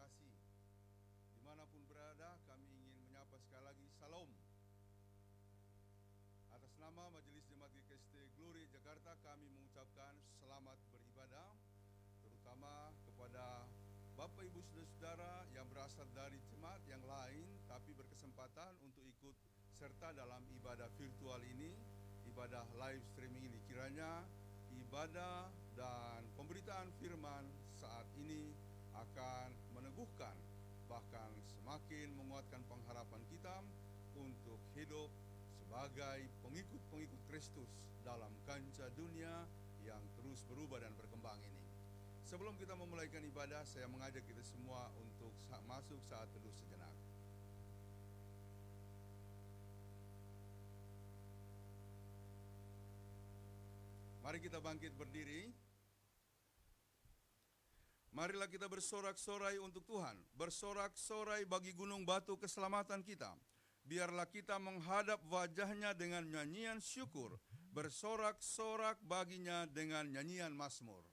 kasih. Dimanapun berada, kami ingin menyapa sekali lagi Salam. Atas nama Majelis Jemaat GKST Glory Jakarta, kami mengucapkan selamat beribadah, terutama kepada Bapak Ibu Saudara-saudara yang berasal dari jemaat yang lain, tapi berkesempatan untuk ikut serta dalam ibadah virtual ini, ibadah live streaming ini. Kiranya ibadah dan pemberitaan firman saat ini akan meneguhkan, bahkan semakin menguatkan pengharapan kita untuk hidup sebagai pengikut-pengikut Kristus dalam kancah dunia yang terus berubah dan berkembang ini. Sebelum kita memulaikan ibadah, saya mengajak kita semua untuk masuk saat teduh sejenak. Mari kita bangkit berdiri. Marilah kita bersorak-sorai untuk Tuhan, bersorak-sorai bagi gunung batu keselamatan kita. Biarlah kita menghadap wajahnya dengan nyanyian syukur, bersorak-sorak baginya dengan nyanyian mazmur.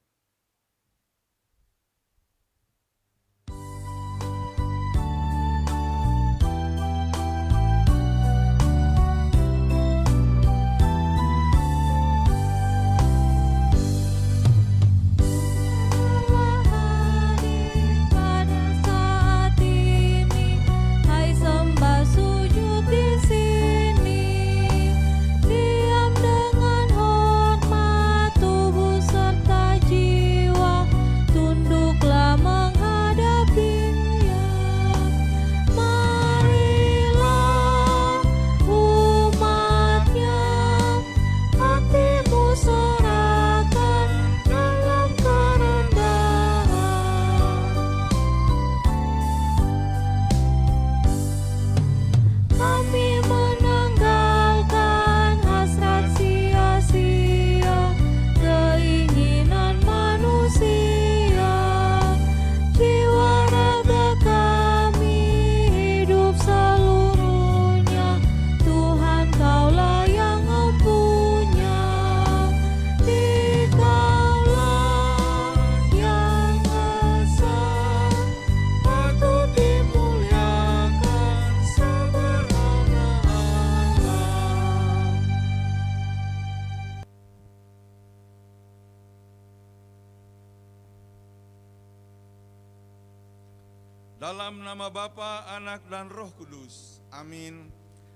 Dalam nama Bapa, Anak, dan Roh Kudus. Amin.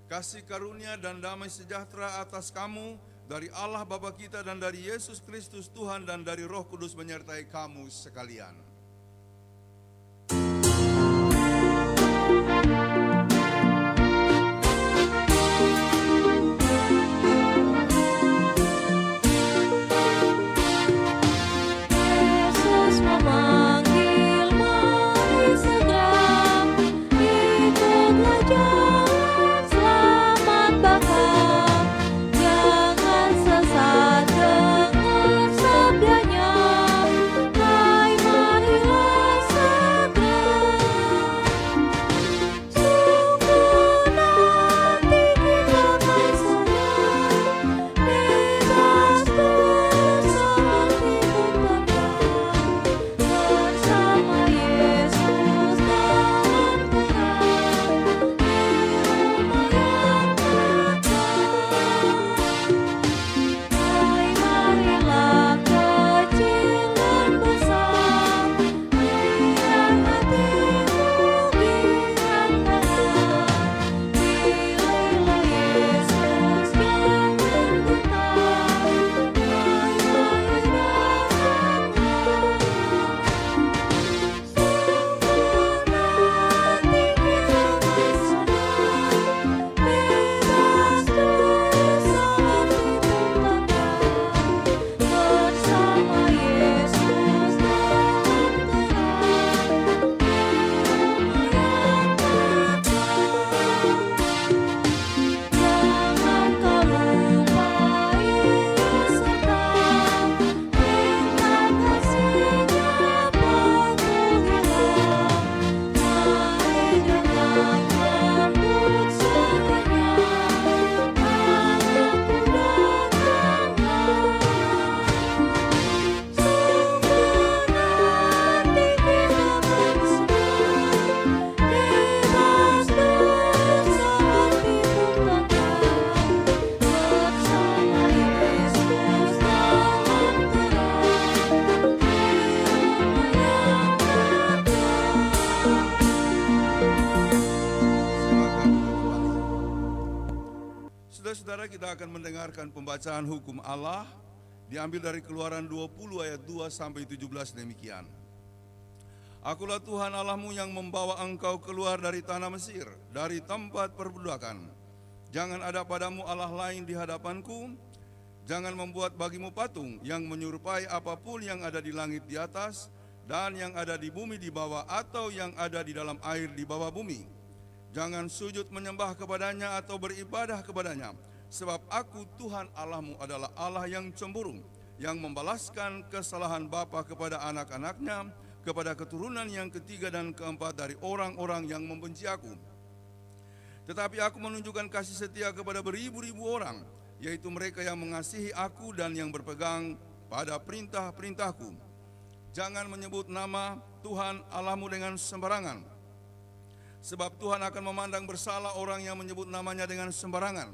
Kasih karunia dan damai sejahtera atas kamu dari Allah Bapa kita dan dari Yesus Kristus Tuhan dan dari Roh Kudus menyertai kamu sekalian. Hai marilah segera akan mendengarkan pembacaan hukum Allah diambil dari Keluaran 20 ayat 2 sampai 17 demikian. Akulah Tuhan Allahmu yang membawa engkau keluar dari tanah Mesir, dari tempat perbudakan. Jangan ada padamu Allah lain di hadapanku. Jangan membuat bagimu patung yang menyerupai apapun yang ada di langit di atas dan yang ada di bumi di bawah atau yang ada di dalam air di bawah bumi. Jangan sujud menyembah kepadanya atau beribadah kepadanya, sebab aku Tuhan Allahmu adalah Allah yang cemburu, yang membalaskan kesalahan bapa kepada anak-anaknya, kepada keturunan yang ketiga dan keempat dari orang-orang yang membenci aku. Tetapi aku menunjukkan kasih setia kepada beribu-ribu orang, yaitu mereka yang mengasihi aku dan yang berpegang pada perintah-perintahku. Jangan menyebut nama Tuhan Allahmu dengan sembarangan, sebab Tuhan akan memandang bersalah orang yang menyebut namanya dengan sembarangan.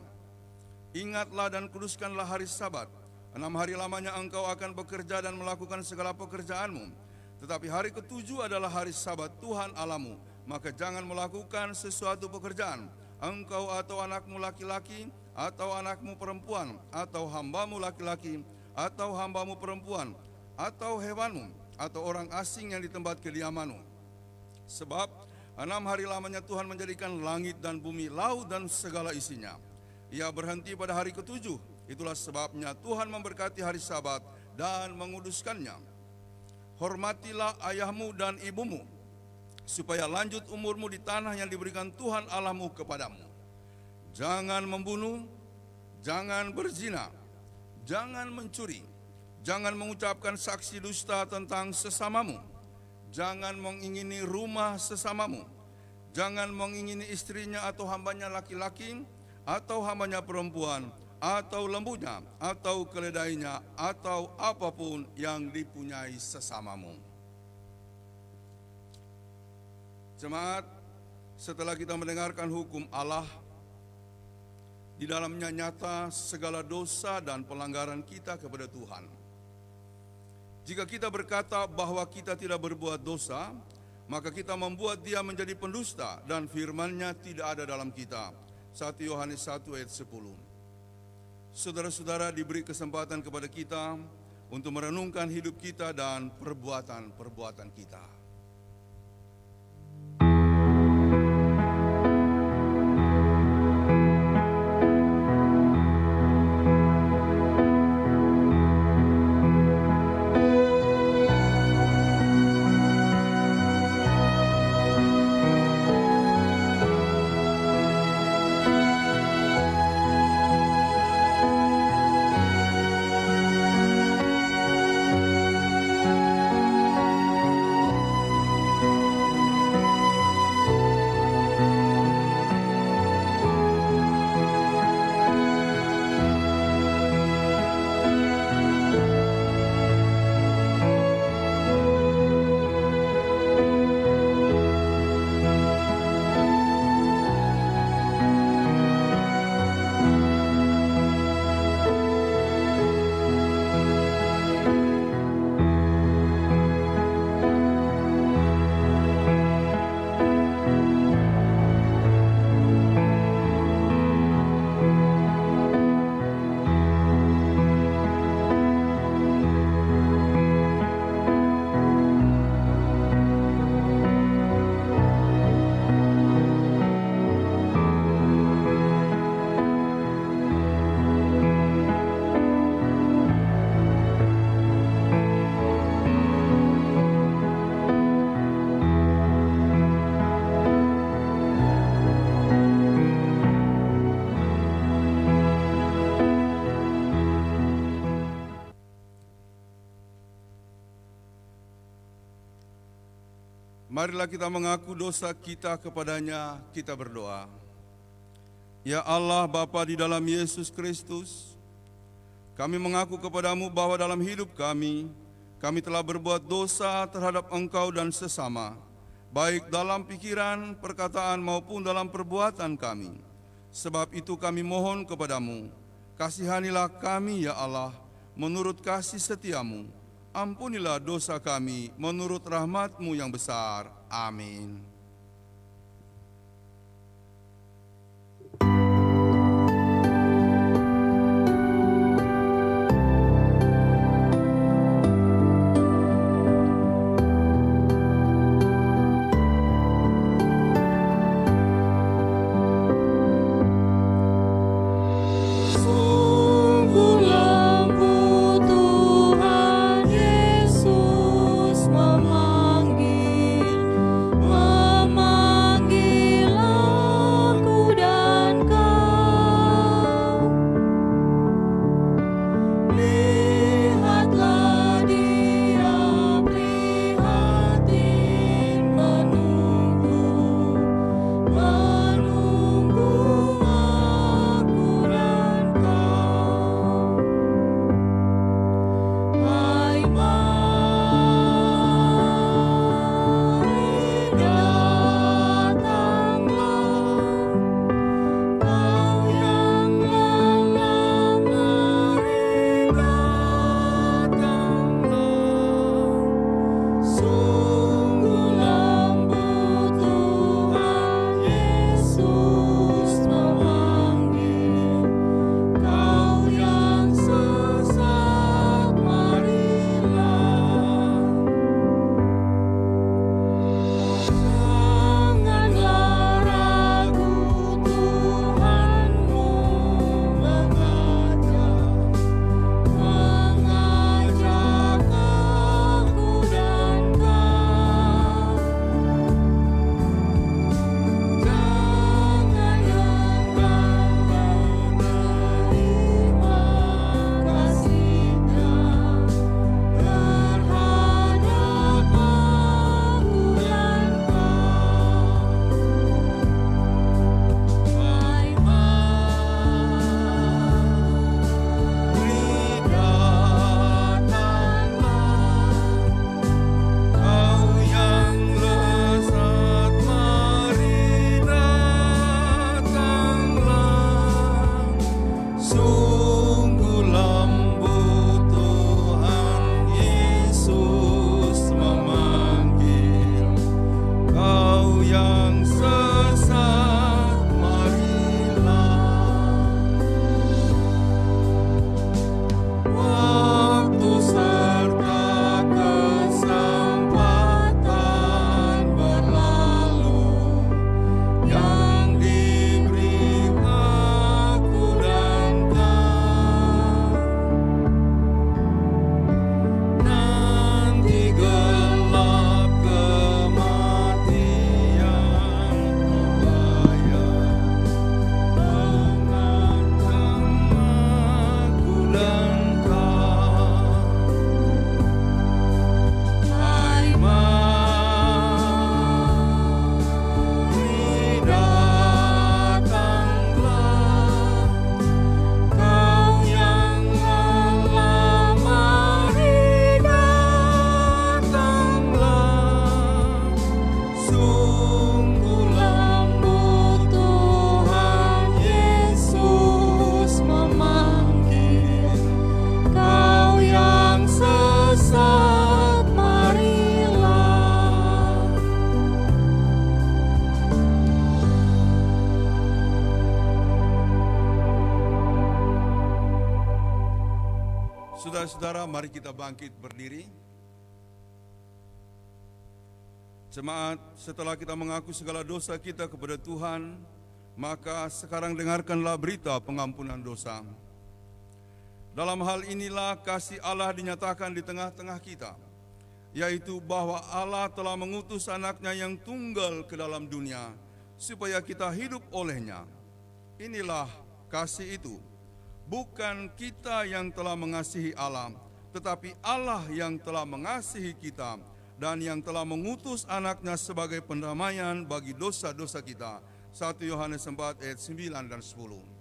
Ingatlah dan kuduskanlah hari Sabat. 6 hari lamanya engkau akan bekerja dan melakukan segala pekerjaanmu. Tetapi hari ketujuh adalah hari Sabat Tuhan Allahmu. Maka jangan melakukan sesuatu pekerjaan, engkau atau anakmu laki-laki, atau anakmu perempuan, atau hambamu laki-laki, atau hambamu perempuan, atau hewanmu, atau orang asing yang di tempat kediamanmu. Sebab 6 hari lamanya Tuhan menjadikan langit dan bumi, laut dan segala isinya. Ia berhenti pada hari ketujuh. Itulah sebabnya Tuhan memberkati hari Sabat dan menguduskannya. Hormatilah ayahmu dan ibumu, supaya lanjut umurmu di tanah yang diberikan Tuhan Allahmu kepadamu. Jangan membunuh, jangan berzina, jangan mencuri, jangan mengucapkan saksi dusta tentang sesamamu, jangan mengingini rumah sesamamu, jangan mengingini istrinya atau hambanya laki-laki, atau hambanya perempuan, atau lembunya, atau keledainya, atau apapun yang dipunyai sesamamu. Jemaat, setelah kita mendengarkan hukum Allah, di dalamnya nyata segala dosa dan pelanggaran kita kepada Tuhan. Jika kita berkata bahwa kita tidak berbuat dosa, maka kita membuat Dia menjadi pendusta dan firman-Nya tidak ada dalam kita. 1 Yohanes 1 ayat 10. Saudara-saudara, diberi kesempatan kepada kita untuk merenungkan hidup kita dan perbuatan-perbuatan kita. Marilah kita mengaku dosa kita kepadanya, kita berdoa. Ya Allah Bapa di dalam Yesus Kristus, kami mengaku kepadamu bahwa dalam hidup kami telah berbuat dosa terhadap Engkau dan sesama, baik dalam pikiran, perkataan maupun dalam perbuatan kami. Sebab itu kami mohon kepadamu, kasihanilah kami ya Allah, menurut kasih setiamu. Ampunilah dosa kami menurut rahmat-Mu yang besar. Amin. Saudara-saudara, mari kita bangkit berdiri. Jemaat, setelah kita mengaku segala dosa kita kepada Tuhan, maka sekarang dengarkanlah berita pengampunan dosa. Dalam hal inilah kasih Allah dinyatakan di tengah-tengah kita, yaitu bahwa Allah telah mengutus anaknya yang tunggal ke dalam dunia, supaya kita hidup olehnya. Inilah kasih itu. Bukan kita yang telah mengasihi Allah, tetapi Allah yang telah mengasihi kita dan yang telah mengutus anaknya sebagai pendamaian bagi dosa-dosa kita. 1 Yohanes 4 ayat 9 dan 10.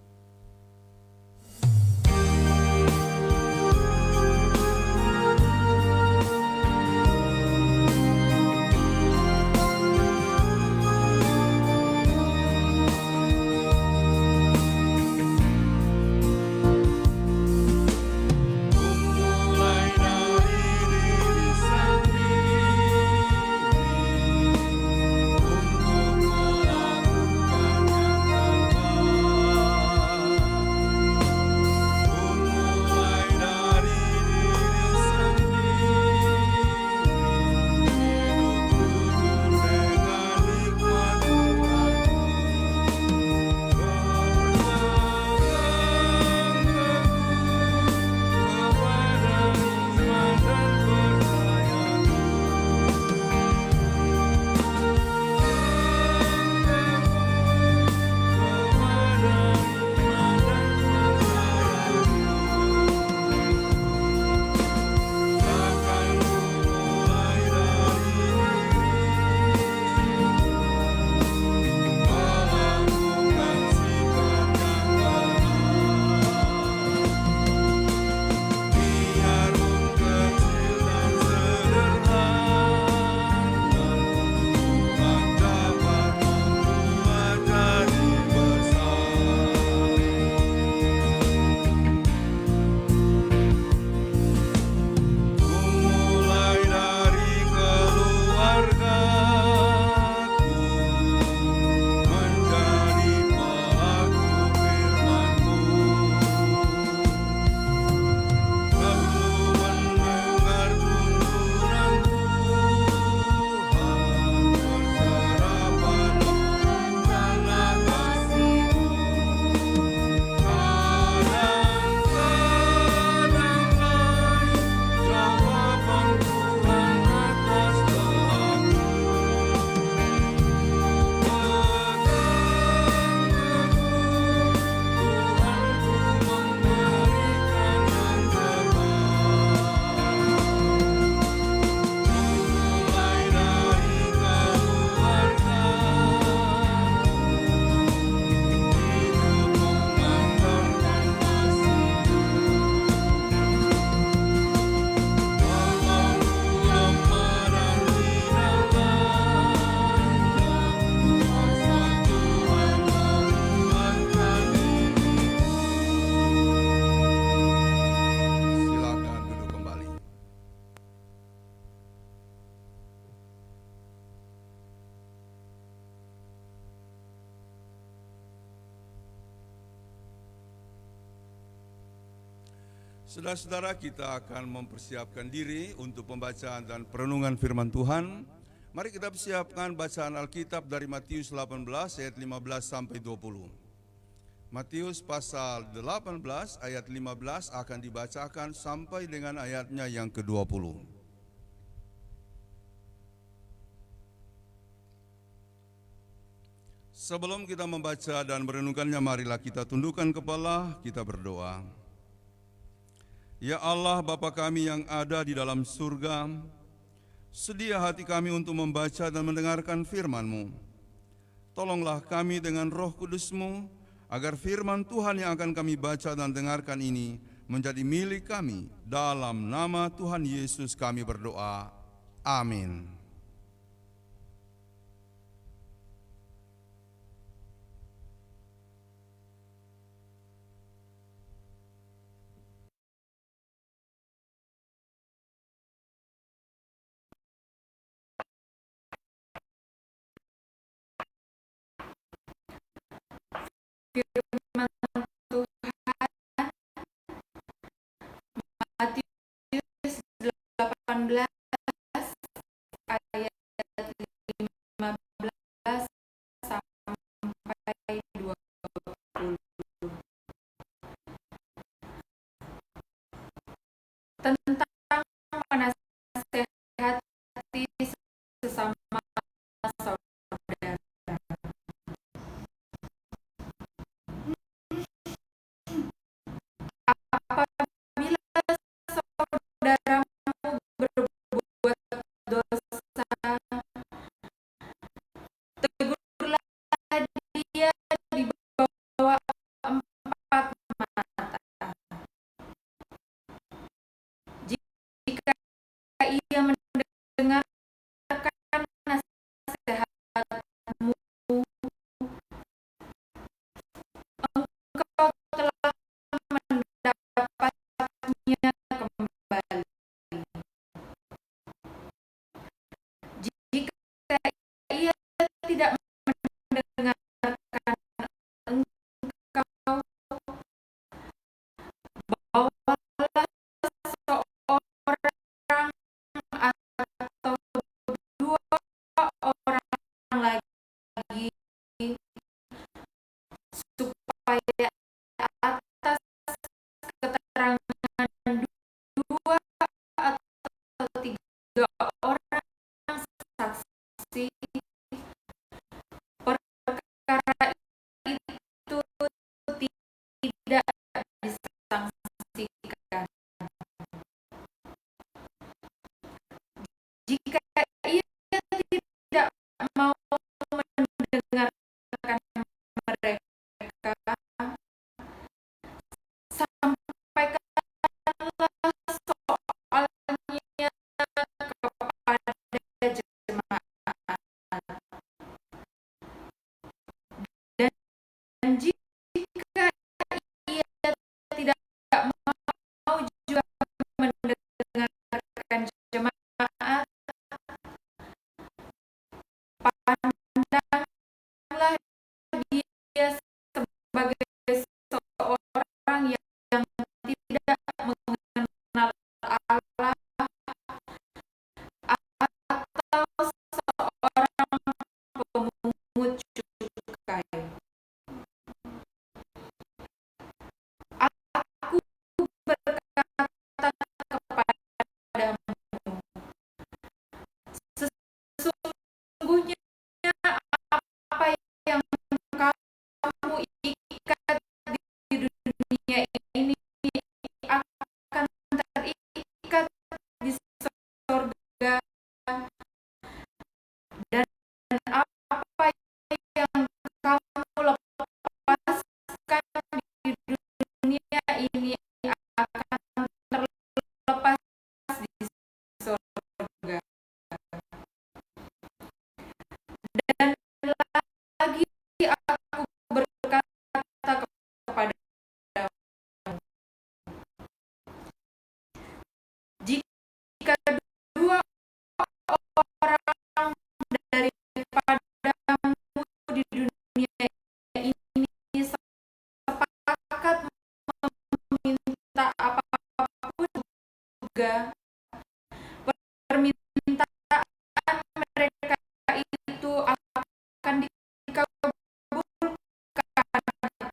Saudara-saudara, kita akan mempersiapkan diri untuk pembacaan dan perenungan firman Tuhan. Mari kita persiapkan bacaan Alkitab dari Matius 18 ayat 15 sampai 20. Matius pasal 18 ayat 15 akan dibacakan sampai dengan ayatnya yang ke-20. Sebelum kita membaca dan merenungkannya, marilah kita tundukkan kepala, kita berdoa. Ya Allah, Bapa kami yang ada di dalam surga, sedia hati kami untuk membaca dan mendengarkan firman-Mu. Tolonglah kami dengan Roh Kudus-Mu, agar firman Tuhan yang akan kami baca dan dengarkan ini menjadi milik kami. Dalam nama Tuhan Yesus kami berdoa. Amin. Firman Tuhan Matius 18 ayat 15 sampai 20. Tentang menasehati sesama saudara. Apabila saudaramu berbuat dosa, tegurlah dia di bawah 4 mata. Jika ia mendengarkan nasihatmu, engkau telah mendapatnya kembali. Jika ia tidak mendengarkan engkau, bawalah seorang atau 2 orang lagi, supaya atas keterangan 2 atau 3 orang saksi, perkara itu tidak disangsikan. Jika ia tidak mau mendengarkan mereka, sampaikanlah soalnya kepada jemaat. Dan jika ia tidak mau juga mendengarkan jemaat, pandanglah dia sebagai seorang yang tidak mengenal Allah, atau seorang pemungut cukai. Aku berkata kepadamu, sesungguhnya apa yang kamu ikat di dunia ini akan terikat di sorga, dan apa yang kamu lepaskan di dunia ini akan terlepas di sorga. Dan lagi aku berkata kepadamu, jika 2 orang daripadamu di dunia ini sepakat meminta apapun juga, permintaan mereka itu akan dikabulkan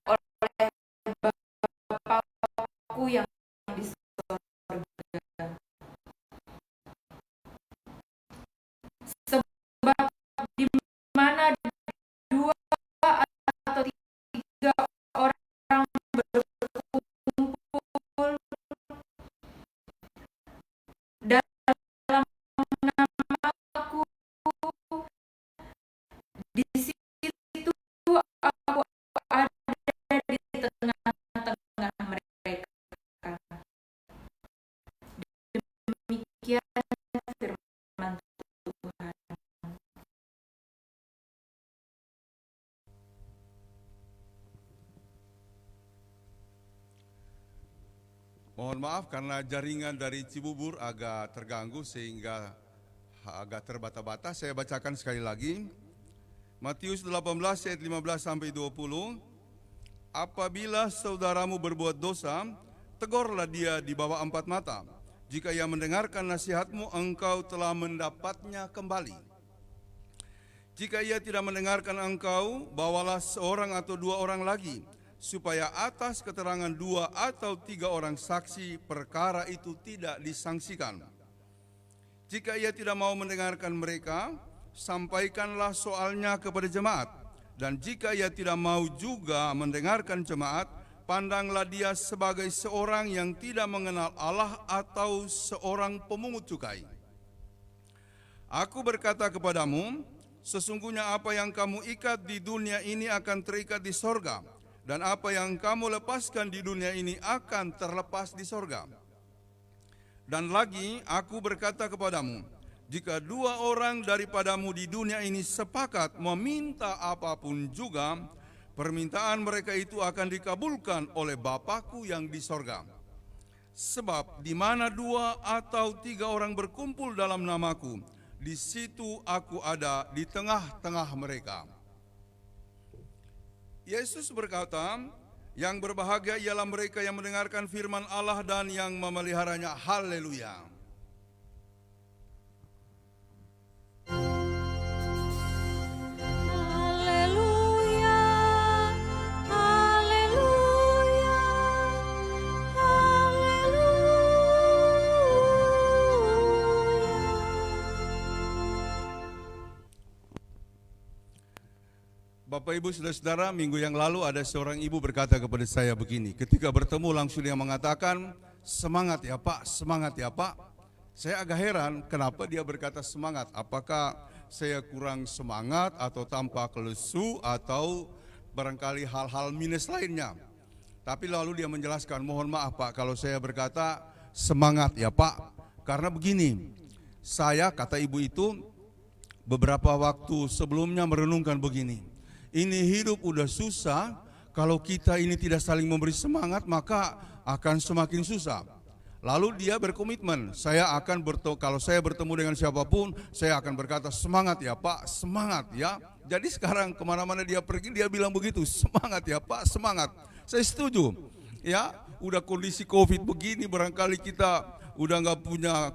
oleh Bapa-Ku yang di sorga. Sebab di mana 2 atau 3 orang berkumpul dalam namaku, di situ aku ada di tengah-tengah mereka. Demikian firman Tuhan. Mohon maaf karena jaringan dari Cibubur agak terganggu sehingga agak terbata-bata. Saya bacakan sekali lagi. Matius 18 ayat 15 sampai 20. Apabila saudaramu berbuat dosa, tegurlah dia di bawah 4 mata. Jika ia mendengarkan nasihatmu, engkau telah mendapatnya kembali. Jika ia tidak mendengarkan engkau, bawalah seorang atau 2 orang lagi, supaya atas keterangan 2 atau 3 orang saksi perkara itu tidak disangsikan. Jika ia tidak mau mendengarkan mereka, sampaikanlah soalnya kepada jemaat. Dan jika ia tidak mau juga mendengarkan jemaat, pandanglah dia sebagai seorang yang tidak mengenal Allah atau seorang pemungut cukai. Aku berkata kepadamu, sesungguhnya apa yang kamu ikat di dunia ini akan terikat di sorga, dan apa yang kamu lepaskan di dunia ini akan terlepas di sorga. Dan lagi aku berkata kepadamu, jika 2 orang daripadamu di dunia ini sepakat meminta apapun juga, permintaan mereka itu akan dikabulkan oleh Bapa-Ku yang di sorga. Sebab di mana 2 atau 3 orang berkumpul dalam nama-Ku, di situ aku ada di tengah-tengah mereka. Yesus berkata, yang berbahagia ialah mereka yang mendengarkan firman Allah dan yang memeliharanya. Haleluya. Haleluya, haleluya, Bapak, Ibu, Saudara-saudara, minggu yang lalu ada seorang ibu berkata kepada saya begini, ketika bertemu langsung dia mengatakan, semangat ya Pak, semangat ya Pak. Saya agak heran kenapa dia berkata semangat, apakah saya kurang semangat atau tampak lesu atau barangkali hal-hal minus lainnya. Tapi lalu dia menjelaskan, mohon maaf Pak kalau saya berkata semangat ya Pak, karena begini, saya, kata ibu itu, beberapa waktu sebelumnya merenungkan begini, ini hidup udah susah, kalau kita ini tidak saling memberi semangat maka akan semakin susah. Lalu dia berkomitmen, saya akan kalau saya bertemu dengan siapapun, saya akan berkata semangat ya Pak, semangat ya. Jadi sekarang kemana-mana dia pergi dia bilang begitu, semangat ya Pak, semangat. Saya setuju, ya udah kondisi COVID begini barangkali kita udah nggak punya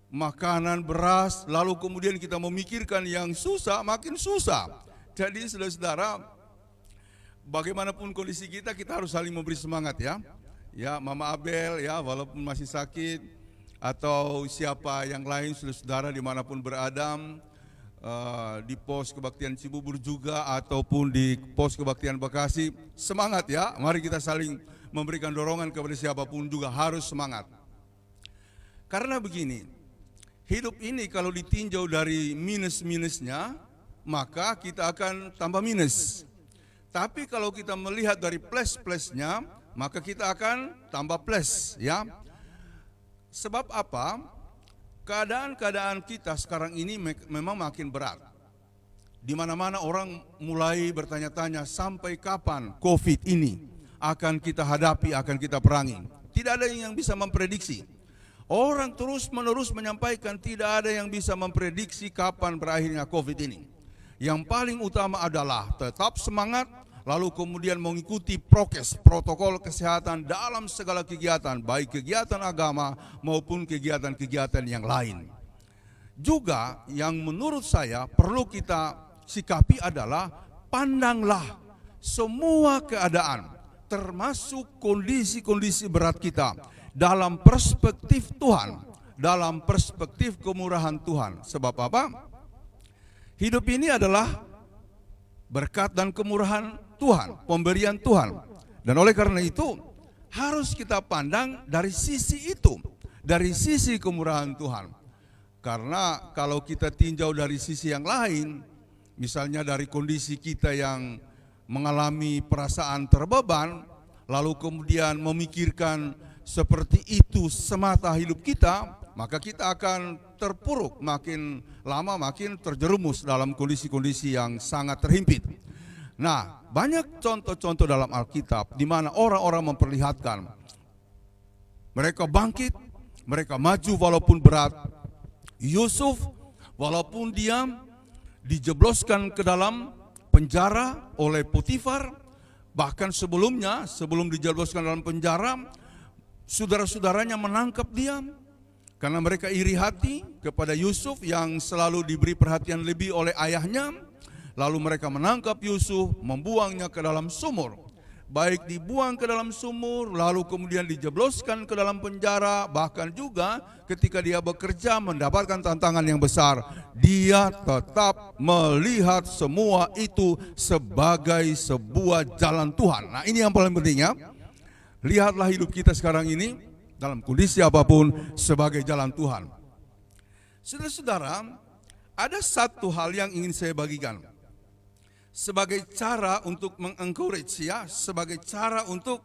makanan, beras, lalu kemudian kita memikirkan yang susah, makin susah. Jadi saudara-saudara, bagaimanapun kondisi kita harus saling memberi semangat ya. Ya, Mama Abel ya, walaupun masih sakit, atau siapa yang lain saudara-saudara dimanapun berada, di pos kebaktian Cibubur juga, ataupun di pos kebaktian Bekasi, semangat ya. Mari kita saling memberikan dorongan kepada siapapun juga, harus semangat. Karena begini, hidup ini kalau ditinjau dari minus-minusnya, maka kita akan tambah minus. Tapi kalau kita melihat dari plus-plusnya, maka kita akan tambah plus ya. Sebab apa? Keadaan-keadaan kita sekarang ini memang makin berat. Di mana-mana orang mulai bertanya-tanya sampai kapan COVID ini akan kita hadapi, akan kita perangi. Tidak ada yang bisa memprediksi. Orang terus-menerus menyampaikan tidak ada yang bisa memprediksi kapan berakhirnya COVID ini. Yang paling utama adalah tetap semangat, lalu kemudian mengikuti prokes, protokol kesehatan dalam segala kegiatan, baik kegiatan agama maupun kegiatan-kegiatan yang lain. Juga yang menurut saya perlu kita sikapi adalah pandanglah semua keadaan, termasuk kondisi-kondisi berat kita, dalam perspektif Tuhan, dalam perspektif kemurahan Tuhan. Sebab apa? Hidup ini adalah berkat dan kemurahan Tuhan, pemberian Tuhan. Dan oleh karena itu harus kita pandang dari sisi itu, dari sisi kemurahan Tuhan. Karena kalau kita tinjau dari sisi yang lain, misalnya dari kondisi kita yang mengalami perasaan terbeban, lalu kemudian memikirkan seperti itu semata hidup kita, maka kita akan terpuruk, makin lama makin terjerumus dalam kondisi-kondisi yang sangat terhimpit. Nah, banyak contoh-contoh dalam Alkitab di mana orang-orang memperlihatkan mereka bangkit, mereka maju walaupun berat. Yusuf walaupun dia dijebloskan ke dalam penjara oleh Potifar, bahkan sebelumnya, sebelum dijebloskan dalam penjara, saudara-saudaranya menangkap dia karena mereka iri hati kepada Yusuf yang selalu diberi perhatian lebih oleh ayahnya. Lalu mereka menangkap Yusuf, membuangnya ke dalam sumur. Baik dibuang ke dalam sumur, lalu kemudian dijebloskan ke dalam penjara. Bahkan juga ketika dia bekerja mendapatkan tantangan yang besar, dia tetap melihat semua itu sebagai sebuah jalan Tuhan. Nah, ini yang paling pentingnya. Lihatlah hidup kita sekarang ini dalam kondisi apapun sebagai jalan Tuhan. Saudara-saudara, ada satu hal yang ingin saya bagikan sebagai cara untuk mengencourage ya, sebagai cara untuk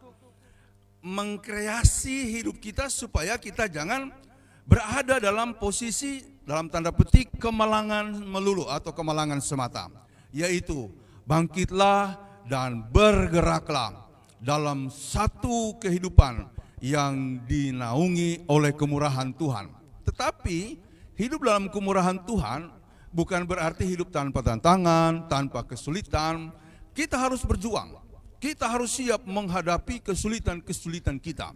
mengkreasi hidup kita supaya kita jangan berada dalam posisi dalam tanda petik kemalangan melulu atau kemalangan semata, yaitu bangkitlah dan bergeraklah dalam satu kehidupan yang dinaungi oleh kemurahan Tuhan. Tetapi hidup dalam kemurahan Tuhan bukan berarti hidup tanpa tantangan, tanpa kesulitan. Kita harus berjuang. Kita harus siap menghadapi kesulitan-kesulitan kita.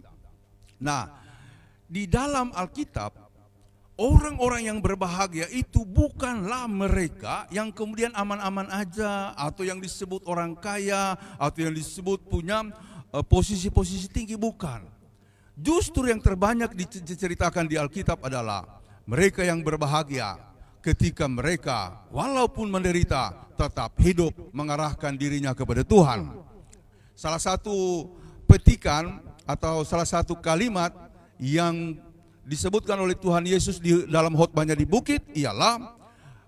Nah, di dalam Alkitab, orang-orang yang berbahagia itu bukanlah mereka yang kemudian aman-aman aja, atau yang disebut orang kaya, atau yang disebut punya posisi-posisi tinggi, bukan. Justru yang terbanyak diceritakan di Alkitab adalah mereka yang berbahagia ketika mereka walaupun menderita tetap hidup mengarahkan dirinya kepada Tuhan. Salah satu petikan atau salah satu kalimat yang disebutkan oleh Tuhan Yesus di dalam khotbahnya di bukit ialah,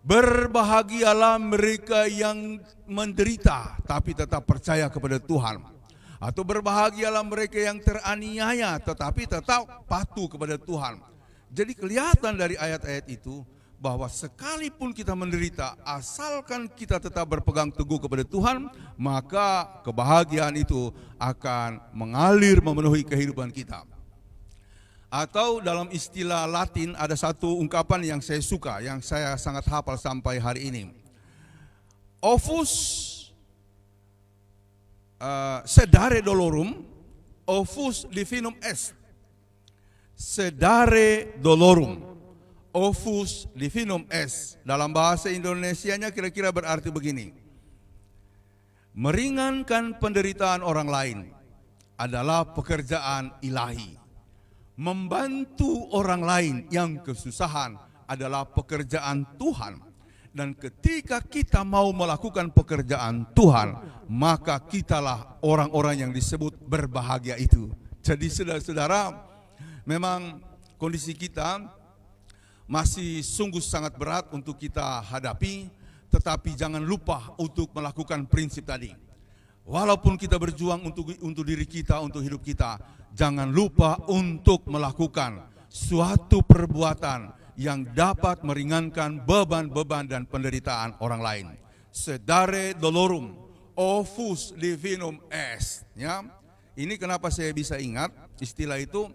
berbahagialah mereka yang menderita tapi tetap percaya kepada Tuhan. Atau berbahagialah mereka yang teraniaya tetapi tetap patuh kepada Tuhan. Jadi kelihatan dari ayat-ayat itu bahwa sekalipun kita menderita, asalkan kita tetap berpegang teguh kepada Tuhan, maka kebahagiaan itu akan mengalir memenuhi kehidupan kita. Atau dalam istilah Latin ada satu ungkapan yang saya suka, yang saya sangat hafal sampai hari ini. Ovus sedare dolorum, ovus divinum est. Sedare dolorum, ovus divinum est. Dalam bahasa Indonesianya kira-kira berarti begini: meringankan penderitaan orang lain adalah pekerjaan ilahi. Membantu orang lain yang kesusahan adalah pekerjaan Tuhan. Dan ketika kita mau melakukan pekerjaan Tuhan, maka kitalah orang-orang yang disebut berbahagia itu. Jadi saudara-saudara, memang kondisi kita masih sungguh sangat berat untuk kita hadapi, tetapi jangan lupa untuk melakukan prinsip tadi. Walaupun kita berjuang untuk diri kita, untuk hidup kita, jangan lupa untuk melakukan suatu perbuatan yang dapat meringankan beban-beban dan penderitaan orang lain. Sedare dolorum, ovus divinum est. Ya, ini kenapa saya bisa ingat istilah itu,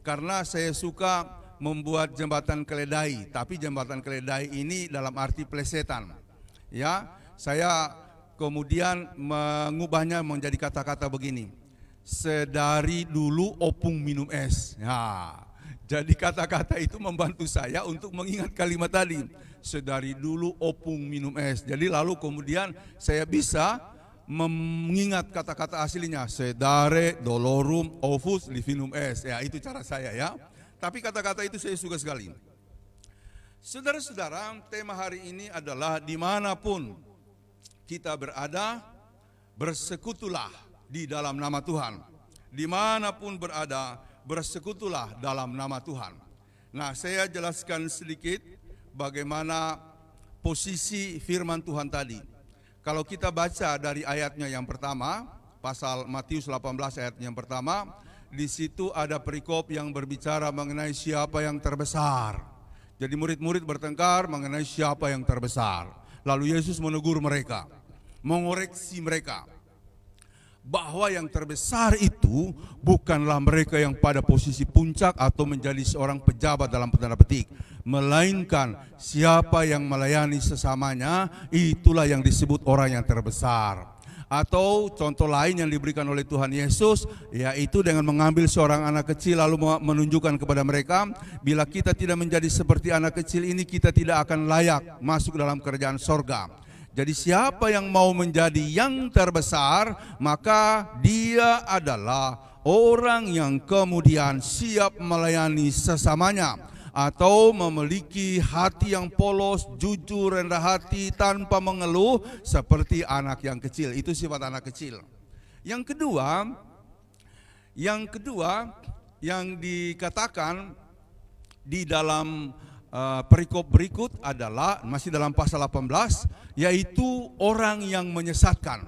karena saya suka membuat jembatan keledai, tapi jembatan keledai ini dalam arti plesetan. Ya, saya kemudian mengubahnya menjadi kata-kata begini: sedari dulu opung minum es. Ya, jadi kata-kata itu membantu saya untuk mengingat kalimat tadi, sedari dulu opung minum es. Jadi lalu kemudian saya bisa mengingat kata-kata aslinya, sedare dolorum ovus divinum es. Ya, itu cara saya ya. Tapi kata-kata itu saya suka sekali. Saudara-saudara, tema hari ini adalah dimanapun kita berada, bersekutulah di dalam nama Tuhan. Dimanapun berada, bersekutulah dalam nama Tuhan. Nah, saya jelaskan sedikit bagaimana posisi firman Tuhan tadi. Kalau kita baca dari ayatnya yang pertama, pasal Matius 18 ayat yang pertama, di situ ada perikop yang berbicara mengenai siapa yang terbesar. Jadi murid-murid bertengkar mengenai siapa yang terbesar. Lalu Yesus menegur mereka, mengoreksi mereka, bahwa yang terbesar itu bukanlah mereka yang pada posisi puncak atau menjadi seorang pejabat dalam tanda petik, melainkan siapa yang melayani sesamanya, itulah yang disebut orang yang terbesar. Atau contoh lain yang diberikan oleh Tuhan Yesus, yaitu dengan mengambil seorang anak kecil lalu menunjukkan kepada mereka, bila kita tidak menjadi seperti anak kecil ini, kita tidak akan layak masuk dalam kerajaan sorga. Jadi siapa yang mau menjadi yang terbesar, maka dia adalah orang yang kemudian siap melayani sesamanya, atau memiliki hati yang polos, jujur, rendah hati, tanpa mengeluh, seperti anak yang kecil. Itu sifat anak kecil. Yang kedua yang dikatakan di dalam perikop berikut adalah masih dalam pasal 18, yaitu orang yang menyesatkan.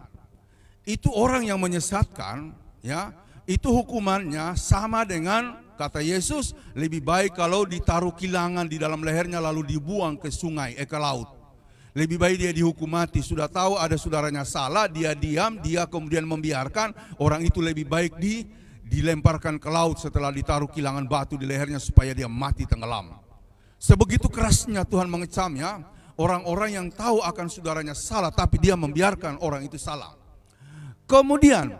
Itu orang yang menyesatkan, ya, itu hukumannya sama dengan kata Yesus, lebih baik kalau ditaruh kilangan di dalam lehernya lalu dibuang ke sungai, ke laut. Lebih baik dia dihukum mati. Sudah tahu ada saudaranya salah, dia diam, dia kemudian membiarkan, orang itu lebih baik dilemparkan ke laut setelah ditaruh kilangan batu di lehernya supaya dia mati tenggelam. Sebegitu kerasnya Tuhan mengecamnya, orang-orang yang tahu akan saudaranya salah tapi dia membiarkan orang itu salah. Kemudian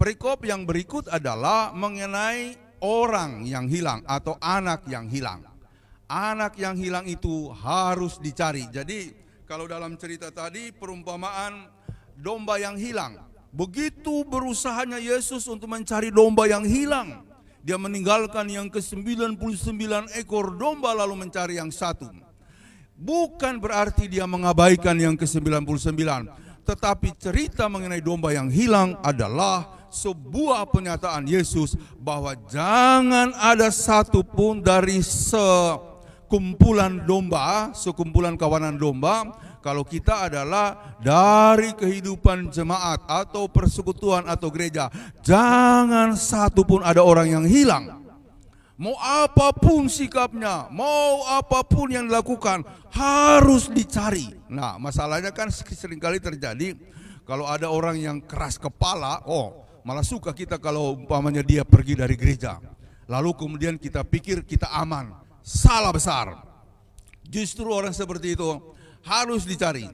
perikop yang berikut adalah mengenai orang yang hilang atau anak yang hilang. Anak yang hilang itu harus dicari. Jadi kalau dalam cerita tadi perumpamaan domba yang hilang, begitu berusahanya Yesus untuk mencari domba yang hilang, dia meninggalkan yang ke-99 ekor domba lalu mencari yang satu. Bukan berarti dia mengabaikan yang ke-99, tetapi cerita mengenai domba yang hilang adalah sebuah pernyataan Yesus bahwa jangan ada satu pun dari sekumpulan kawanan domba, kalau kita adalah dari kehidupan jemaat atau persekutuan atau gereja, jangan satu pun ada orang yang hilang. Mau apapun sikapnya, mau apapun yang dilakukan, harus dicari. Nah, masalahnya kan seringkali terjadi kalau ada orang yang keras kepala, malah suka kita kalau umpamanya dia pergi dari gereja. Lalu kemudian kita pikir kita aman. Salah besar. Justru orang seperti itu harus dicari.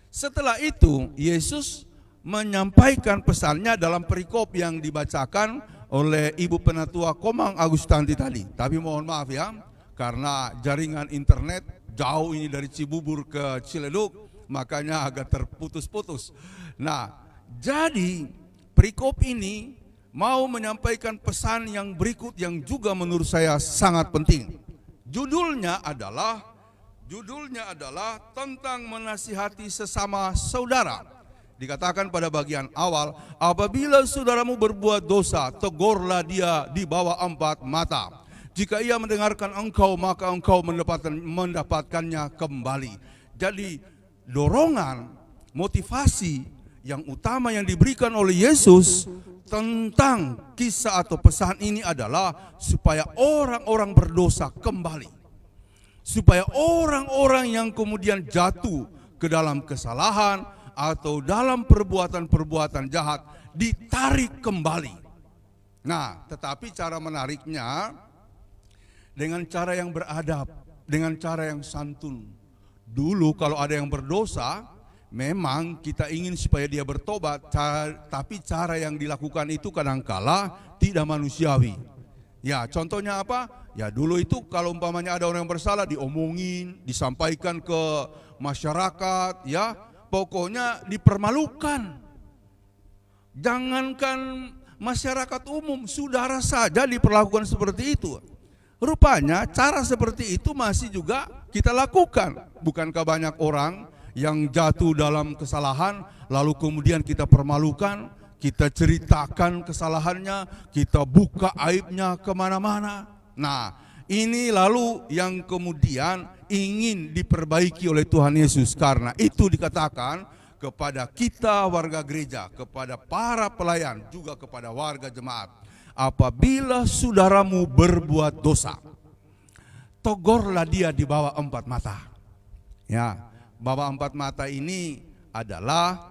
Setelah itu Yesus menyampaikan pesannya dalam perikop yang dibacakan oleh Ibu Penatua Komang Agustanti tadi. Tapi mohon maaf ya, karena jaringan internet jauh ini dari Cibubur ke Ciledug, makanya agak terputus-putus. Nah, jadi perikop ini mau menyampaikan pesan yang berikut yang juga menurut saya sangat penting. Judulnya adalah tentang menasihati sesama saudara. Dikatakan pada bagian awal, apabila saudaramu berbuat dosa, tegurlah dia di bawah 4 mata. Jika ia mendengarkan engkau, maka engkau mendapatkannya kembali. Jadi dorongan, motivasi yang utama yang diberikan oleh Yesus tentang kisah atau pesan ini adalah supaya orang-orang berdosa kembali. Supaya orang-orang yang kemudian jatuh ke dalam kesalahan atau dalam perbuatan-perbuatan jahat ditarik kembali. Nah, tetapi cara menariknya dengan cara yang beradab, dengan cara yang santun. Dulu kalau ada yang berdosa, memang kita ingin supaya dia bertobat, tapi cara yang dilakukan itu kadangkala tidak manusiawi. Ya, contohnya apa? Ya, dulu itu kalau umpamanya ada orang yang bersalah, diomongin, disampaikan ke masyarakat, ya, pokoknya dipermalukan. Jangankan masyarakat umum, saudara saja diperlakukan seperti itu. Rupanya cara seperti itu masih juga kita lakukan. Bukankah banyak orang yang jatuh dalam kesalahan, lalu kemudian kita permalukan, kita ceritakan kesalahannya, kita buka aibnya kemana-mana. Nah, ini lalu yang kemudian ingin diperbaiki oleh Tuhan Yesus. Karena itu dikatakan kepada kita warga gereja, kepada para pelayan, juga kepada warga jemaat, apabila saudaramu berbuat dosa, tegurlah dia di bawah 4 mata. Ya, bawah 4 mata ini adalah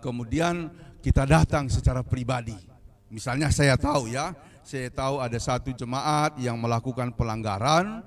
kemudian kita datang secara pribadi. Misalnya saya tahu ada satu jemaat yang melakukan pelanggaran,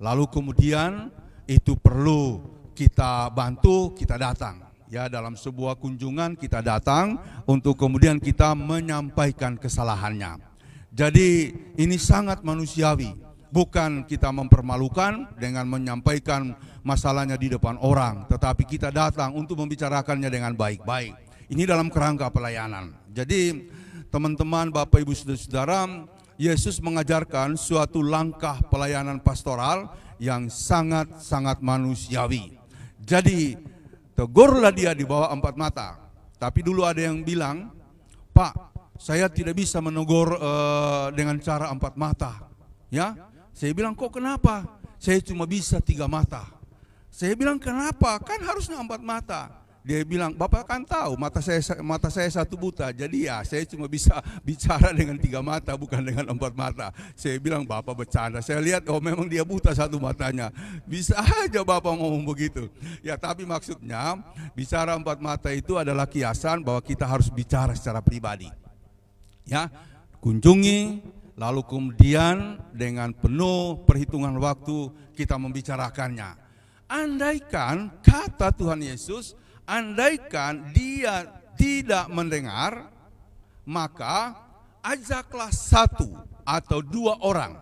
lalu kemudian itu perlu kita bantu, kita datang. Ya, dalam sebuah kunjungan kita datang untuk kemudian kita menyampaikan kesalahannya. Jadi ini sangat manusiawi, bukan kita mempermalukan dengan menyampaikan masalahnya di depan orang, tetapi kita datang untuk membicarakannya dengan baik-baik. Ini dalam kerangka pelayanan. Jadi teman-teman, Bapak Ibu Saudara-saudara, Yesus mengajarkan suatu langkah pelayanan pastoral yang sangat-sangat manusiawi. Jadi tegurlah dia di bawah 4 mata. Tapi dulu ada yang bilang, Pak, saya tidak bisa menegur dengan cara 4 mata. Ya, saya bilang, kok kenapa? Saya cuma bisa 3 mata. Saya bilang, kenapa? Kan harusnya 4 mata. Dia bilang, Bapak kan tahu mata saya 1 buta, jadi ya saya cuma bisa bicara dengan 3 mata, bukan dengan 4 mata. Saya bilang, Bapak bercanda. Saya lihat, oh memang dia buta 1 matanya. Bisa aja Bapak ngomong begitu. Ya, tapi maksudnya bicara 4 mata itu adalah kiasan bahwa kita harus bicara secara pribadi. Ya, kunjungi, lalu kemudian dengan penuh perhitungan waktu kita membicarakannya. Andaikan kata Tuhan Yesus, andaikan dia tidak mendengar, maka ajaklah 1 atau 2 orang.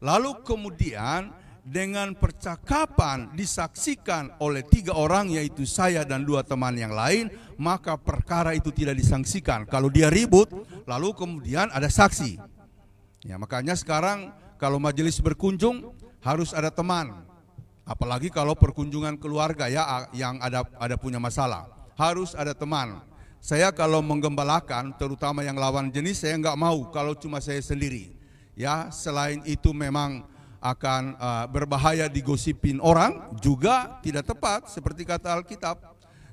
Lalu kemudian dengan percakapan disaksikan oleh 3 orang, yaitu saya dan 2 teman yang lain, maka perkara itu tidak disangsikan. Kalau dia ribut, lalu kemudian ada saksi. Ya, makanya sekarang kalau majelis berkunjung harus ada teman. Apalagi kalau perkunjungan keluarga ya yang ada punya masalah, harus ada teman. Saya kalau menggembalakan, terutama yang lawan jenis, saya nggak mau kalau cuma saya sendiri. Ya, selain itu memang akan berbahaya digosipin orang, juga tidak tepat seperti kata Alkitab.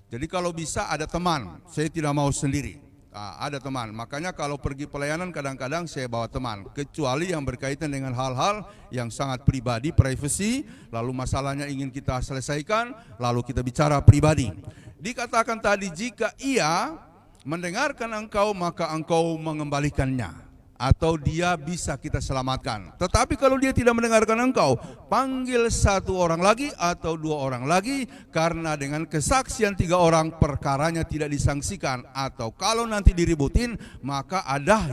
Jadi kalau bisa ada teman, saya tidak mau sendiri. Ada teman, makanya kalau pergi pelayanan kadang-kadang saya bawa teman, kecuali yang berkaitan dengan hal-hal yang sangat pribadi, privasi, lalu masalahnya ingin kita selesaikan, lalu kita bicara pribadi. Dikatakan tadi, jika ia mendengarkan engkau, maka engkau mengembalikannya, atau dia bisa kita selamatkan. Tetapi kalau dia tidak mendengarkan engkau, panggil 1 orang lagi atau 2 orang lagi, karena dengan kesaksian 3 orang perkaranya tidak disangsikan. Atau kalau nanti diributin, maka ada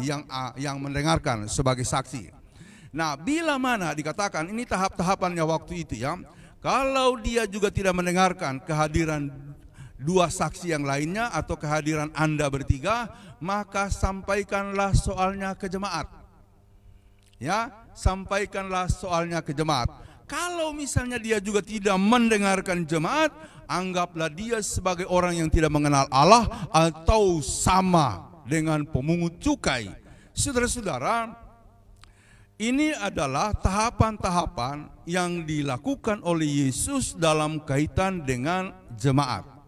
yang mendengarkan sebagai saksi. Nah, bila mana dikatakan ini tahap-tahapannya waktu itu ya, kalau dia juga tidak mendengarkan kehadiran 2 saksi yang lainnya atau kehadiran Anda bertiga, maka sampaikanlah soalnya ke jemaat. Ya, sampaikanlah soalnya ke jemaat. Kalau misalnya dia juga tidak mendengarkan jemaat, anggaplah dia sebagai orang yang tidak mengenal Allah atau sama dengan pemungut cukai. Saudara-saudara, ini adalah tahapan-tahapan yang dilakukan oleh Yesus dalam kaitan dengan jemaat.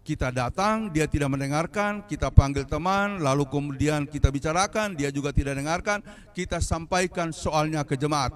Kita datang, dia tidak mendengarkan, kita panggil teman, lalu kemudian kita bicarakan, dia juga tidak dengarkan, kita sampaikan soalnya ke jemaat.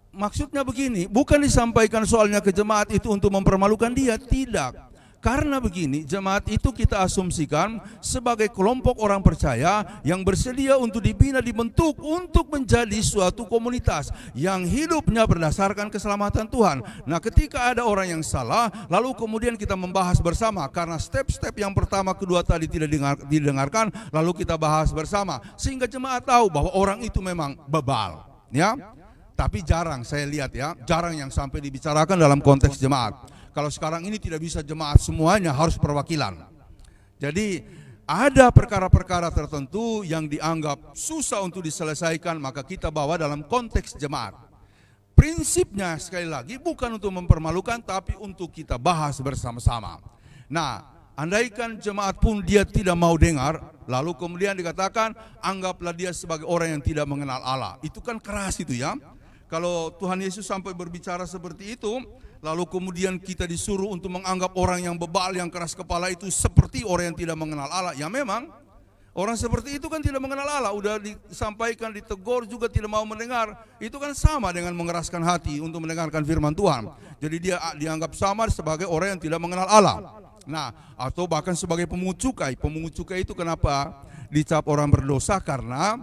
Maksudnya begini, bukan disampaikan soalnya ke jemaat itu untuk mempermalukan dia, tidak. Karena begini, jemaat itu kita asumsikan sebagai kelompok orang percaya yang bersedia untuk dibina, dibentuk untuk menjadi suatu komunitas yang hidupnya berdasarkan keselamatan Tuhan. Nah, ketika ada orang yang salah, lalu kemudian kita membahas bersama, karena step-step yang pertama, kedua tadi tidak didengarkan, lalu kita bahas bersama, sehingga jemaat tahu bahwa orang itu memang bebal. Ya, tapi jarang saya lihat ya, jarang yang sampai dibicarakan dalam konteks jemaat. Kalau sekarang ini tidak bisa jemaat semuanya, harus perwakilan. Jadi ada perkara-perkara tertentu yang dianggap susah untuk diselesaikan, maka kita bawa dalam konteks jemaat. Prinsipnya sekali lagi bukan untuk mempermalukan, tapi untuk kita bahas bersama-sama. Nah, andaikan jemaat pun dia tidak mau dengar, lalu kemudian dikatakan anggaplah dia sebagai orang yang tidak mengenal Allah. Itu kan keras itu ya. Kalau Tuhan Yesus sampai berbicara seperti itu, lalu kemudian kita disuruh untuk menganggap orang yang bebal, yang keras kepala itu seperti orang yang tidak mengenal Allah. Ya memang, orang seperti itu kan tidak mengenal Allah. Udah disampaikan, ditegur juga tidak mau mendengar. Itu kan sama dengan mengeraskan hati untuk mendengarkan firman Tuhan. Jadi dia dianggap sama sebagai orang yang tidak mengenal Allah. Nah, atau bahkan sebagai pemungut cukai. Pemungut cukai itu kenapa dicap orang berdosa? Karena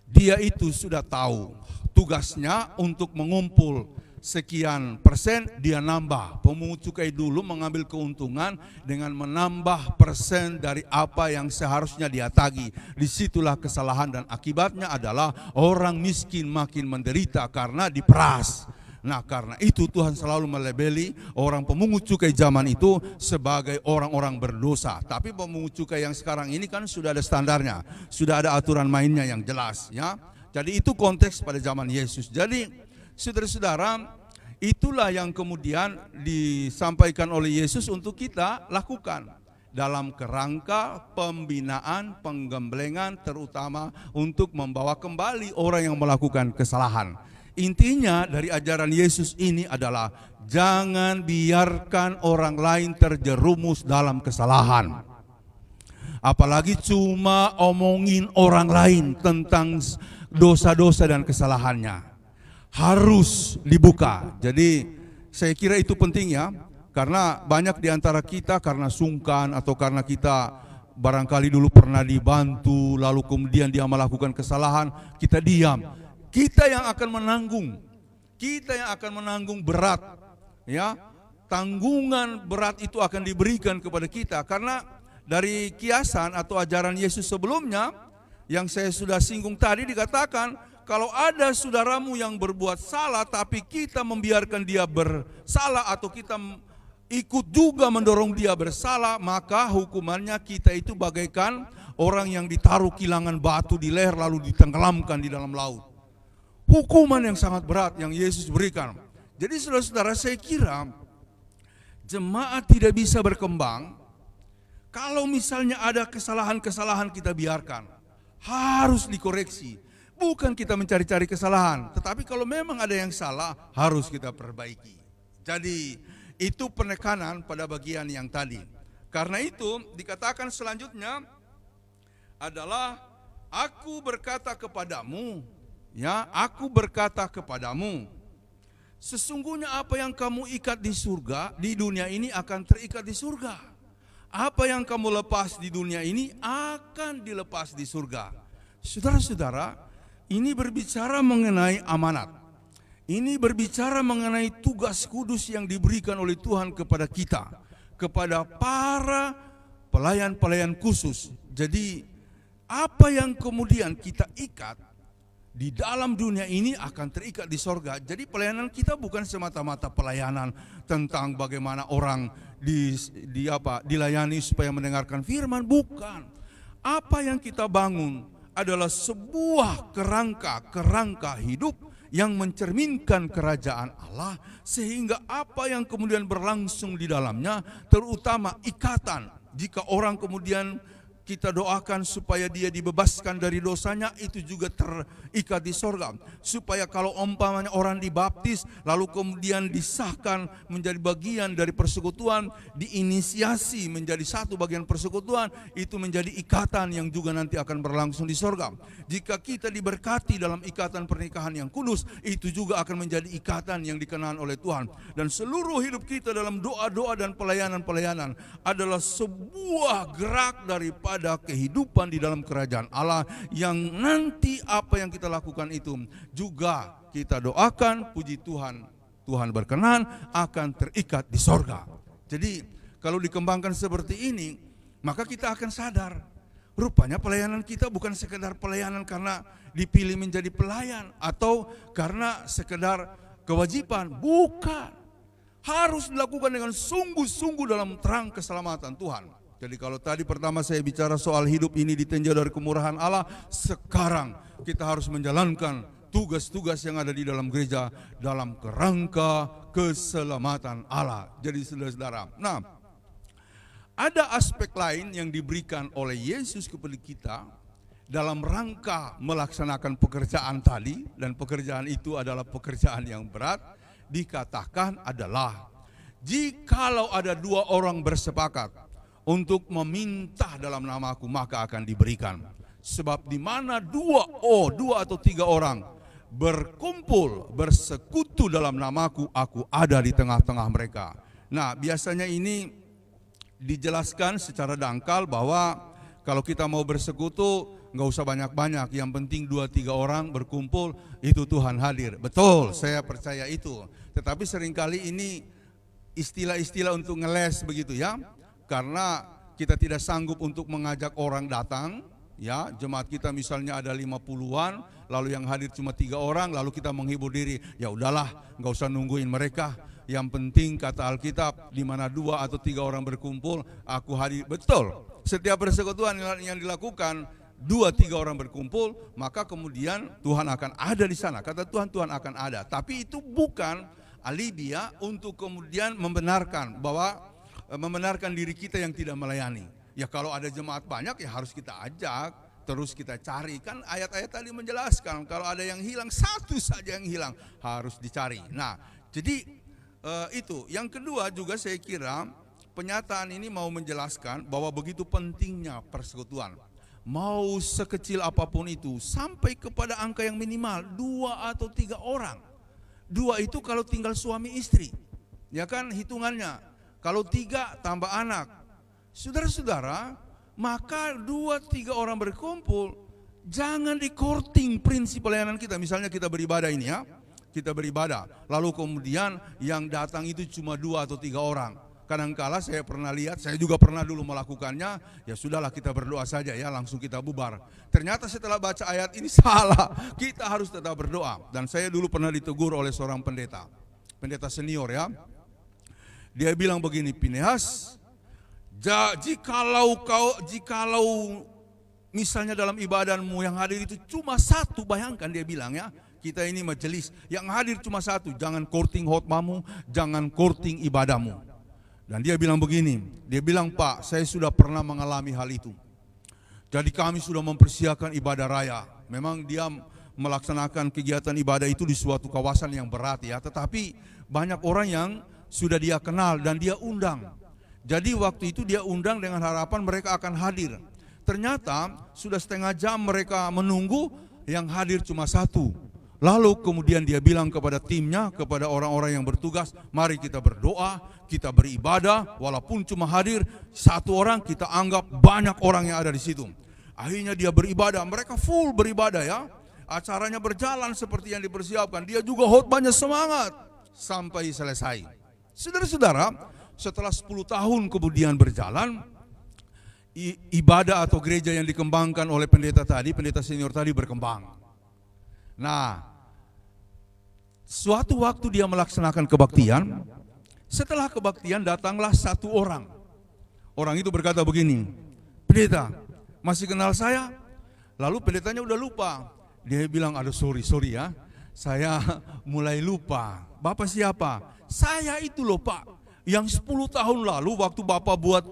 dia itu sudah tahu tugasnya untuk mengumpul sekian persen, dia nambah. Pemungut cukai dulu mengambil keuntungan dengan menambah persen dari apa yang seharusnya dia tagih. Disitulah kesalahan dan akibatnya adalah orang miskin makin menderita karena diperas. Nah, karena itu Tuhan selalu melabeli orang pemungut cukai zaman itu sebagai orang-orang berdosa. Tapi pemungut cukai yang sekarang ini kan sudah ada standarnya, sudah ada aturan mainnya yang jelas, ya. Jadi itu konteks pada zaman Yesus. Jadi saudara-saudara, itulah yang kemudian disampaikan oleh Yesus untuk kita lakukan dalam kerangka pembinaan, penggemblengan, terutama untuk membawa kembali orang yang melakukan kesalahan. Intinya dari ajaran Yesus ini adalah jangan biarkan orang lain terjerumus dalam kesalahan. Apalagi cuma omongin orang lain tentang dosa-dosa dan kesalahannya. Harus dibuka. Jadi saya kira itu penting, ya. Karena banyak di antara kita karena sungkan atau karena kita barangkali dulu pernah dibantu lalu kemudian dia melakukan kesalahan, kita diam. Kita yang akan menanggung, kita yang akan menanggung berat, ya. Tanggungan berat itu akan diberikan kepada kita karena dari kiasan atau ajaran Yesus sebelumnya yang saya sudah singgung tadi dikatakan kalau ada saudaramu yang berbuat salah tapi kita membiarkan dia bersalah atau kita ikut juga mendorong dia bersalah, maka hukumannya kita itu bagaikan orang yang ditaruh kilangan batu di leher lalu ditenggelamkan di dalam laut. Hukuman yang sangat berat yang Yesus berikan. Jadi saudara-saudara, saya kira jemaat tidak bisa berkembang kalau misalnya ada kesalahan-kesalahan kita biarkan. Harus dikoreksi. Bukan kita mencari-cari kesalahan, tetapi kalau memang ada yang salah harus kita perbaiki. Jadi itu penekanan pada bagian yang tadi. Karena itu dikatakan selanjutnya adalah aku berkata kepadamu, ya, aku berkata kepadamu, sesungguhnya apa yang kamu ikat di surga, di dunia ini akan terikat di surga. Apa yang kamu lepas di dunia ini akan dilepas di surga. Saudara-saudara, ini berbicara mengenai amanat. Ini berbicara mengenai tugas kudus yang diberikan oleh Tuhan kepada kita, kepada para pelayan-pelayan khusus. Jadi, apa yang kemudian kita ikat di dalam dunia ini akan terikat di sorga. Jadi pelayanan kita bukan semata-mata pelayanan tentang bagaimana orang dilayani supaya mendengarkan firman, bukan. Apa yang kita bangun adalah sebuah kerangka hidup yang mencerminkan kerajaan Allah, sehingga apa yang kemudian berlangsung di dalamnya, terutama ikatan. Jika orang kemudian kita doakan supaya dia dibebaskan dari dosanya, itu juga terikat di sorga. Supaya kalau umpamanya orang dibaptis lalu kemudian disahkan menjadi bagian dari persekutuan, diinisiasi menjadi satu bagian persekutuan, itu menjadi ikatan yang juga nanti akan berlangsung di sorga. Jika kita diberkati dalam ikatan pernikahan yang kudus, itu juga akan menjadi ikatan yang dikenakan oleh Tuhan. Dan seluruh hidup kita dalam doa-doa dan pelayanan-pelayanan adalah sebuah gerak daripada kehidupan di dalam kerajaan Allah, yang nanti apa yang kita lakukan itu juga kita doakan, puji Tuhan, Tuhan berkenan akan terikat di sorga. Jadi kalau dikembangkan seperti ini, maka kita akan sadar rupanya pelayanan kita bukan sekedar pelayanan karena dipilih menjadi pelayan atau karena sekedar kewajiban, bukan. Harus dilakukan dengan sungguh-sungguh dalam terang keselamatan Tuhan. Jadi kalau tadi pertama saya bicara soal hidup ini ditinjau dari kemurahan Allah, sekarang kita harus menjalankan tugas-tugas yang ada di dalam gereja dalam kerangka keselamatan Allah. Jadi saudara-saudara, nah ada aspek lain yang diberikan oleh Yesus kepada kita dalam rangka melaksanakan pekerjaan tadi, dan pekerjaan itu adalah pekerjaan yang berat. Dikatakan adalah jikalau ada dua orang bersepakat untuk meminta dalam namaku, maka akan diberikan. Sebab di mana dua atau tiga orang berkumpul, bersekutu dalam namaku, aku ada di tengah-tengah mereka. Nah, biasanya ini dijelaskan secara dangkal bahwa kalau kita mau bersekutu, nggak usah banyak-banyak, yang penting 2-3 orang berkumpul, itu Tuhan hadir. Betul, saya percaya itu. Tetapi seringkali ini istilah-istilah untuk ngeles begitu ya, karena kita tidak sanggup untuk mengajak orang datang. Ya, jemaat kita misalnya ada 50-an, lalu yang hadir cuma 3 orang, lalu kita menghibur diri, ya udahlah, nggak usah nungguin mereka. Yang penting kata Alkitab, di mana 2 atau 3 orang berkumpul, aku hadir. Betul. Setiap persekutuan yang dilakukan 2-3 orang berkumpul, maka kemudian Tuhan akan ada di sana. Kata Tuhan, Tuhan akan ada. Tapi itu bukan alibi ya untuk kemudian membenarkan diri kita yang tidak melayani. Ya kalau ada jemaat banyak ya harus kita ajak, terus kita cari. Kan ayat-ayat tadi menjelaskan kalau ada yang hilang, satu saja yang hilang harus dicari. Nah, jadi itu. Yang kedua juga saya kira penyataan ini mau menjelaskan bahwa begitu pentingnya persekutuan. Mau sekecil apapun itu, sampai kepada angka yang minimal 2 atau 3 orang. 2 itu kalau tinggal suami istri, ya kan hitungannya. Kalau 3 tambah anak. Saudara-saudara, maka 2-3 orang berkumpul, jangan di-courting prinsip pelayanan kita. Misalnya kita beribadah ini ya, kita beribadah, lalu kemudian yang datang itu cuma 2 atau 3 orang. Kadangkala saya pernah lihat, saya juga pernah dulu melakukannya, ya sudahlah kita berdoa saja ya, langsung kita bubar. Ternyata setelah baca ayat ini salah, kita harus tetap berdoa. Dan saya dulu pernah ditegur oleh seorang pendeta senior ya. Dia bilang begini, Pinehas, jikalau misalnya dalam ibadahmu yang hadir itu cuma 1, bayangkan dia bilang ya, kita ini majelis, yang hadir cuma 1, jangan courting khotbahmu, jangan courting ibadahmu. Dan dia bilang begini, dia bilang, Pak, saya sudah pernah mengalami hal itu. Jadi kami sudah mempersiapkan ibadah raya. Memang dia melaksanakan kegiatan ibadah itu di suatu kawasan yang berat ya, tetapi banyak orang yang sudah dia kenal dan dia undang. Jadi waktu itu dia undang dengan harapan mereka akan hadir. Ternyata sudah setengah jam mereka menunggu, yang hadir cuma 1. Lalu kemudian dia bilang kepada timnya, kepada orang-orang yang bertugas, mari kita berdoa, kita beribadah, walaupun cuma hadir 1 orang, kita anggap banyak orang yang ada di situ. Akhirnya dia beribadah, mereka full beribadah ya. Acaranya berjalan seperti yang dipersiapkan. Dia juga khotbahnya semangat sampai selesai. Saudara-saudara, setelah 10 tahun kemudian berjalan, ibadah atau gereja yang dikembangkan oleh pendeta senior tadi berkembang. Nah, suatu waktu dia melaksanakan kebaktian. Setelah kebaktian datanglah 1 orang. Orang itu berkata begini, pendeta, masih kenal saya? Lalu pendetanya udah lupa. Dia bilang, aduh sorry ya, saya mulai lupa. Bapak siapa? Saya itu loh Pak, yang 10 tahun lalu waktu Bapak buat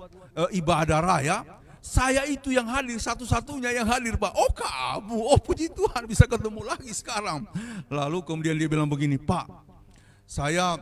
ibadah raya, saya itu yang hadir, satu-satunya yang hadir Pak. Oh kamu, oh puji Tuhan bisa ketemu lagi sekarang. Lalu kemudian dia bilang begini, Pak, saya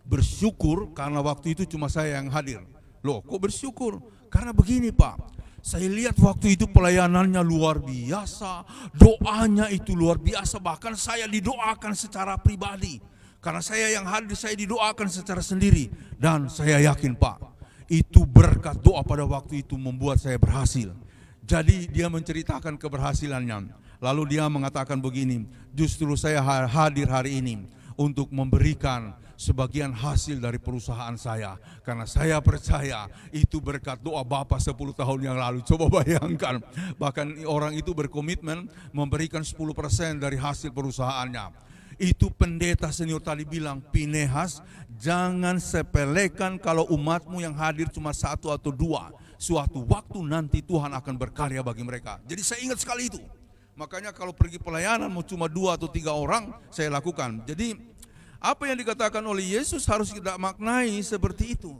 bersyukur karena waktu itu cuma saya yang hadir. Loh kok bersyukur? Karena begini Pak, saya lihat waktu itu pelayanannya luar biasa, doanya itu luar biasa, bahkan saya didoakan secara pribadi. Karena saya yang hadir, saya didoakan secara sendiri. Dan saya yakin Pak, itu berkat doa pada waktu itu membuat saya berhasil. Jadi dia menceritakan keberhasilannya. Lalu dia mengatakan begini, justru saya hadir hari ini untuk memberikan sebagian hasil dari perusahaan saya. Karena saya percaya itu berkat doa Bapak 10 tahun yang lalu. Coba bayangkan, bahkan orang itu berkomitmen memberikan 10% dari hasil perusahaannya. Itu pendeta senior tadi bilang, Pinehas, jangan sepelekan kalau umatmu yang hadir cuma 1 atau 2. Suatu waktu nanti Tuhan akan berkarya bagi mereka. Jadi saya ingat sekali itu. Makanya kalau pergi pelayanan mau cuma 2 atau 3 orang, saya lakukan. Jadi apa yang dikatakan oleh Yesus harus kita maknai seperti itu.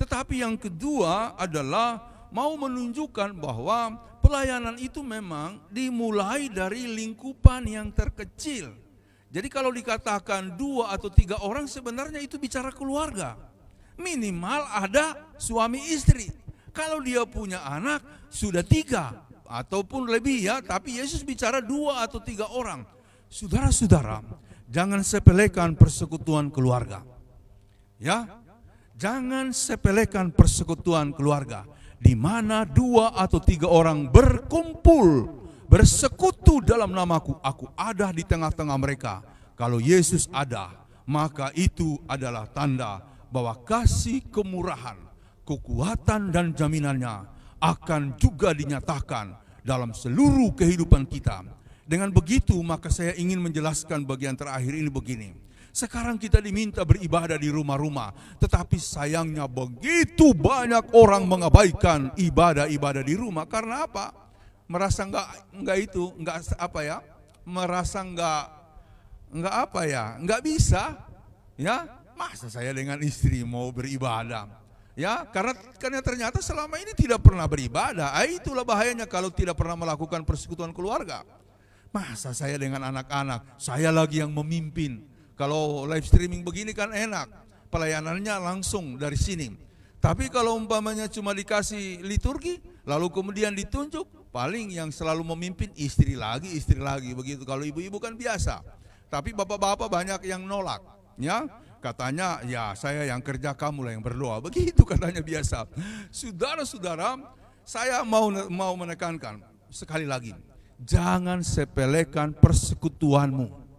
Tetapi yang kedua adalah mau menunjukkan bahwa pelayanan itu memang dimulai dari lingkupan yang terkecil. Jadi kalau dikatakan 2 atau 3 orang sebenarnya itu bicara keluarga. Minimal ada suami istri. Kalau dia punya anak sudah 3 ataupun lebih ya. Tapi Yesus bicara 2 atau 3 orang. Saudara-saudara, jangan sepelekan persekutuan keluarga. Ya, jangan sepelekan persekutuan keluarga. Di mana 2 atau 3 orang berkumpul, bersekutu dalam namaku, aku ada di tengah-tengah mereka. Kalau Yesus ada, maka itu adalah tanda bahwa kasih, kemurahan, kekuatan dan jaminannya akan juga dinyatakan dalam seluruh kehidupan kita. Dengan begitu, maka saya ingin menjelaskan bagian terakhir ini begini. Sekarang kita diminta beribadah di rumah-rumah, tetapi sayangnya begitu banyak orang mengabaikan ibadah-ibadah di rumah. Karena apa? Merasa merasa nggak bisa, ya. Masa saya dengan istri mau beribadah, ya? Karena ternyata selama ini tidak pernah beribadah. Itulah bahayanya kalau tidak pernah melakukan persekutuan keluarga. Masa saya dengan anak-anak, saya lagi yang memimpin. Kalau live streaming begini kan enak, pelayanannya langsung dari sini. Tapi kalau umpamanya cuma dikasih liturgi, lalu kemudian ditunjuk, paling yang selalu memimpin istri lagi begitu. Kalau ibu-ibu kan biasa. Tapi bapak-bapak banyak yang nolak, ya. Katanya, ya saya yang kerja, kamu lah yang berdoa. Begitu katanya biasa. Saudara-saudara, saya mau menekankan sekali lagi, jangan sepelekan persekutuanmu.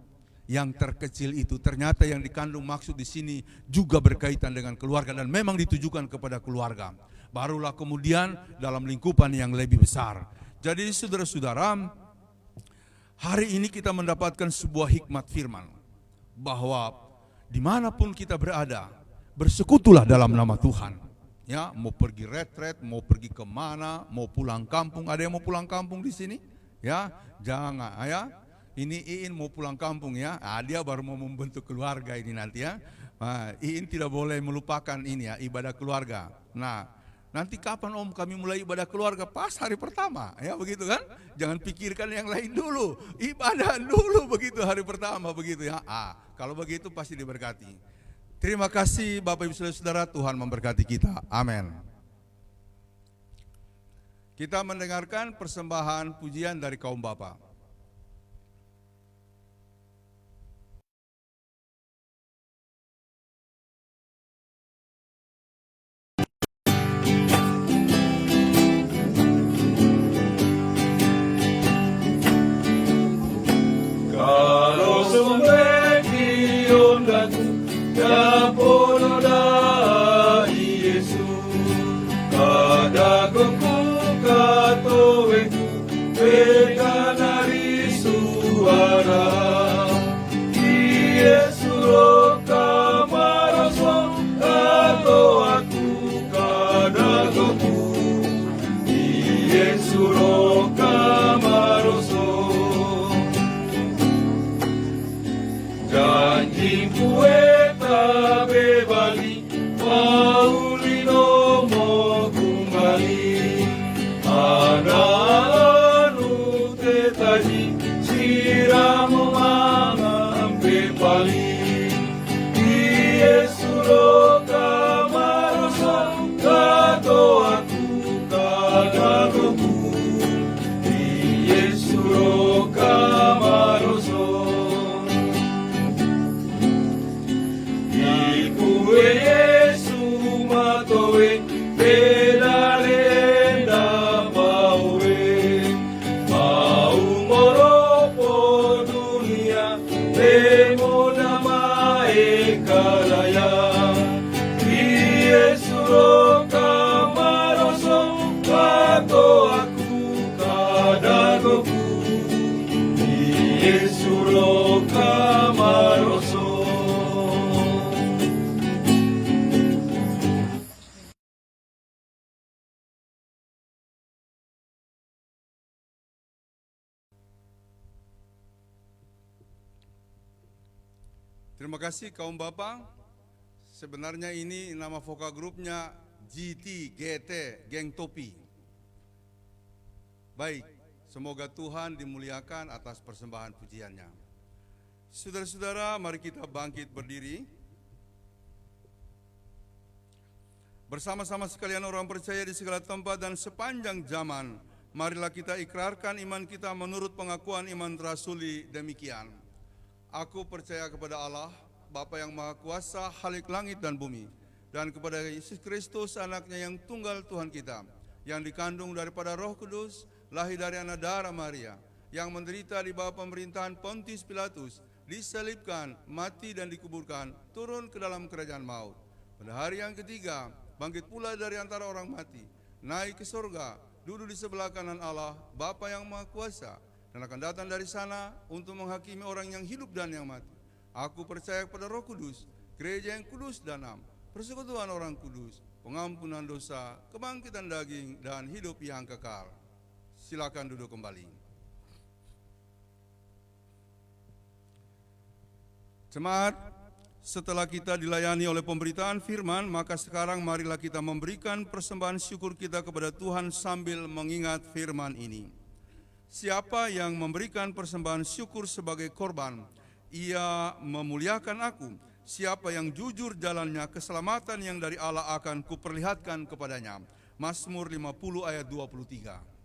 Yang terkecil itu ternyata yang dikandung maksud di sini juga berkaitan dengan keluarga dan memang ditujukan kepada keluarga. Barulah kemudian dalam lingkupan yang lebih besar. Jadi saudara-saudara, hari ini kita mendapatkan sebuah hikmat firman bahwa dimanapun kita berada, bersekutulah dalam nama Tuhan. Ya, mau pergi retret, mau pergi kemana, mau pulang kampung. Ada yang mau pulang kampung di sini? Ya, jangan ya. Ini Iin mau pulang kampung ya. Dia baru mau membentuk keluarga ini nanti ya. Iin tidak boleh melupakan ini ya, ibadah keluarga. Nah, nanti kapan Om kami mulai ibadah keluarga? Pas hari pertama, ya begitu kan? Jangan pikirkan yang lain dulu, ibadah dulu begitu hari pertama begitu ya. Kalau begitu pasti diberkati. Terima kasih Bapak Ibu Saudara, Tuhan memberkati kita. Amin. Kita mendengarkan persembahan pujian dari kaum Bapak. Kalau sembekion daku dapono dai Yesu kada kuku katoweku pekanari suara Yesu roka maroso kato aku kada kuku Yesu roka maroso janji pueta bebali Paulino mo kumbali anu tetaji siramo mangambe pali Yesu roka maroso kato aku kagagoku Yesu roka maroso Yesu matowe pedalenda pawe mau moropo dunia lemo namae kalaya Yesu roka maroso kato aku kadagoku Yesu roka maroso Terima kasih kaum Bapak. Sebenarnya ini nama vokal grupnya GT, Geng Topi. Baik, semoga Tuhan dimuliakan atas persembahan pujiannya. Saudara-saudara, mari kita bangkit berdiri. Bersama-sama sekalian orang percaya di segala tempat dan sepanjang zaman, marilah kita ikrarkan iman kita menurut pengakuan iman rasuli demikian. Aku percaya kepada Allah, Bapa yang Maha Kuasa, Khalik langit dan bumi, dan kepada Yesus Kristus, anaknya yang tunggal Tuhan kita, yang dikandung daripada Roh Kudus, lahir dari anak darah Maria, yang menderita di bawah pemerintahan Pontius Pilatus, disalibkan, mati dan dikuburkan, turun ke dalam kerajaan maut. Pada hari yang ketiga, bangkit pula dari antara orang mati, naik ke surga, duduk di sebelah kanan Allah, Bapa yang Maha Kuasa, dan akan datang dari sana untuk menghakimi orang yang hidup dan yang mati. Aku percaya kepada Roh Kudus, gereja yang kudus dan am, persekutuan orang kudus, pengampunan dosa, kebangkitan daging, dan hidup yang kekal. Silakan duduk kembali. Jemaat, setelah kita dilayani oleh pemberitaan firman, maka sekarang marilah kita memberikan persembahan syukur kita kepada Tuhan sambil mengingat firman ini. Siapa yang memberikan persembahan syukur sebagai korban, ia memuliakan aku. Siapa yang jujur jalannya, keselamatan yang dari Allah akan kuperlihatkan kepadanya. Mazmur 50 ayat 23.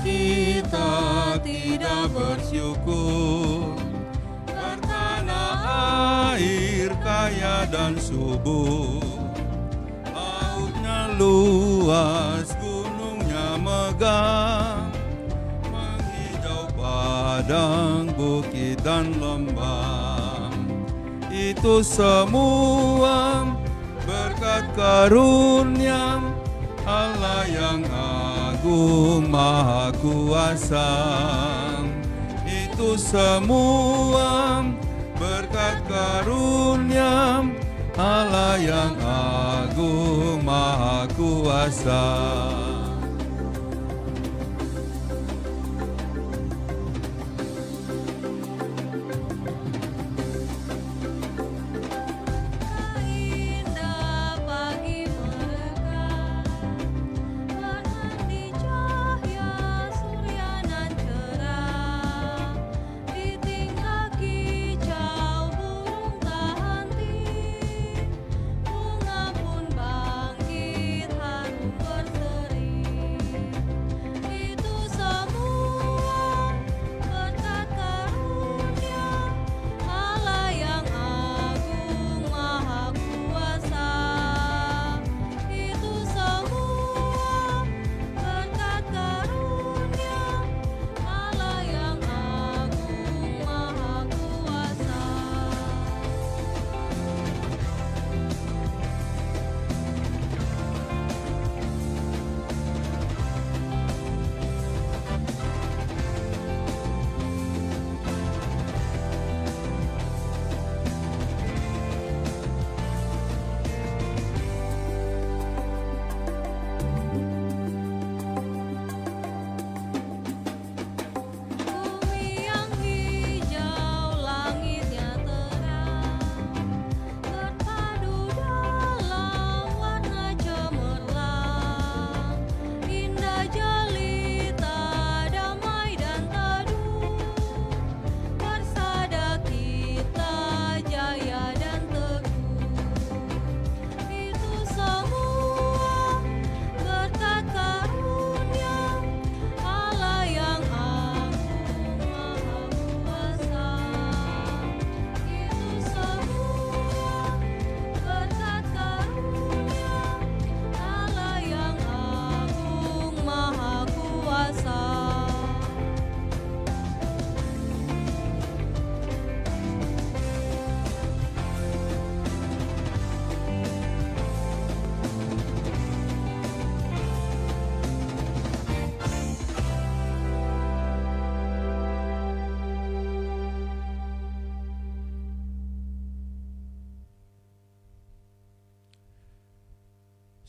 Kita tidak bersyukur, bertanah air kaya dan subur, lautnya luas, gunungnya megah, menghijau padang, bukit dan lembah. Itu semua berkat karunia Allah yang Agung Maha Kuasa. Itu semua berkat karunia Allah yang Agung Maha Kuasa.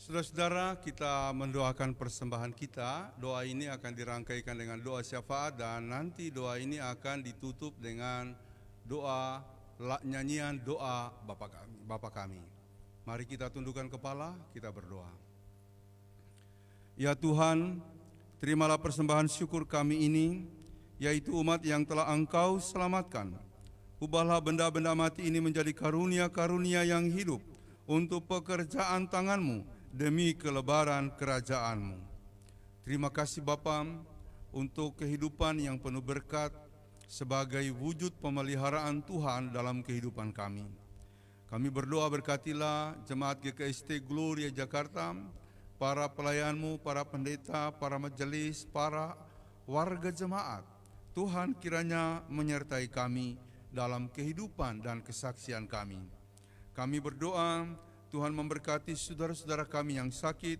Saudara-saudara, kita mendoakan persembahan kita. Doa ini akan dirangkaikan dengan doa syafaat dan nanti doa ini akan ditutup dengan doa nyanyian doa Bapa kami. Mari kita tundukkan kepala, kita berdoa. Ya Tuhan, terimalah persembahan syukur kami ini yaitu umat yang telah Engkau selamatkan. Ubahlah benda-benda mati ini menjadi karunia-karunia yang hidup untuk pekerjaan tangan-Mu demi kelebaran kerajaan-Mu. Terima kasih Bapa untuk kehidupan yang penuh berkat sebagai wujud pemeliharaan Tuhan dalam kehidupan kami. Kami berdoa berkatilah jemaat GKST Gloria Jakarta, para pelayan-Mu, para pendeta, para majelis, para warga jemaat. Tuhan kiranya menyertai kami dalam kehidupan dan kesaksian kami. Kami berdoa Tuhan memberkati saudara-saudara kami yang sakit,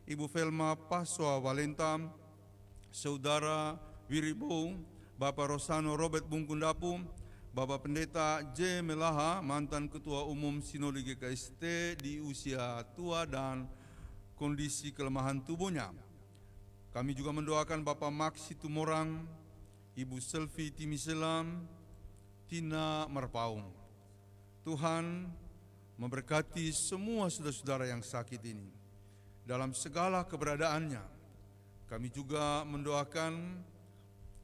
Ibu Velma Paswa Valenta, Saudara Wiribo, Bapak Rosano Robert Bungkundapu, Bapak Pendeta J. Melaha, mantan Ketua Umum Sinode GKST di usia tua dan kondisi kelemahan tubuhnya. Kami juga mendoakan Bapak Maksi Tumorang, Ibu Selvi Timiselam, Tina Marpaung. Tuhan memberkati semua saudara-saudara yang sakit ini dalam segala keberadaannya. Kami juga mendoakan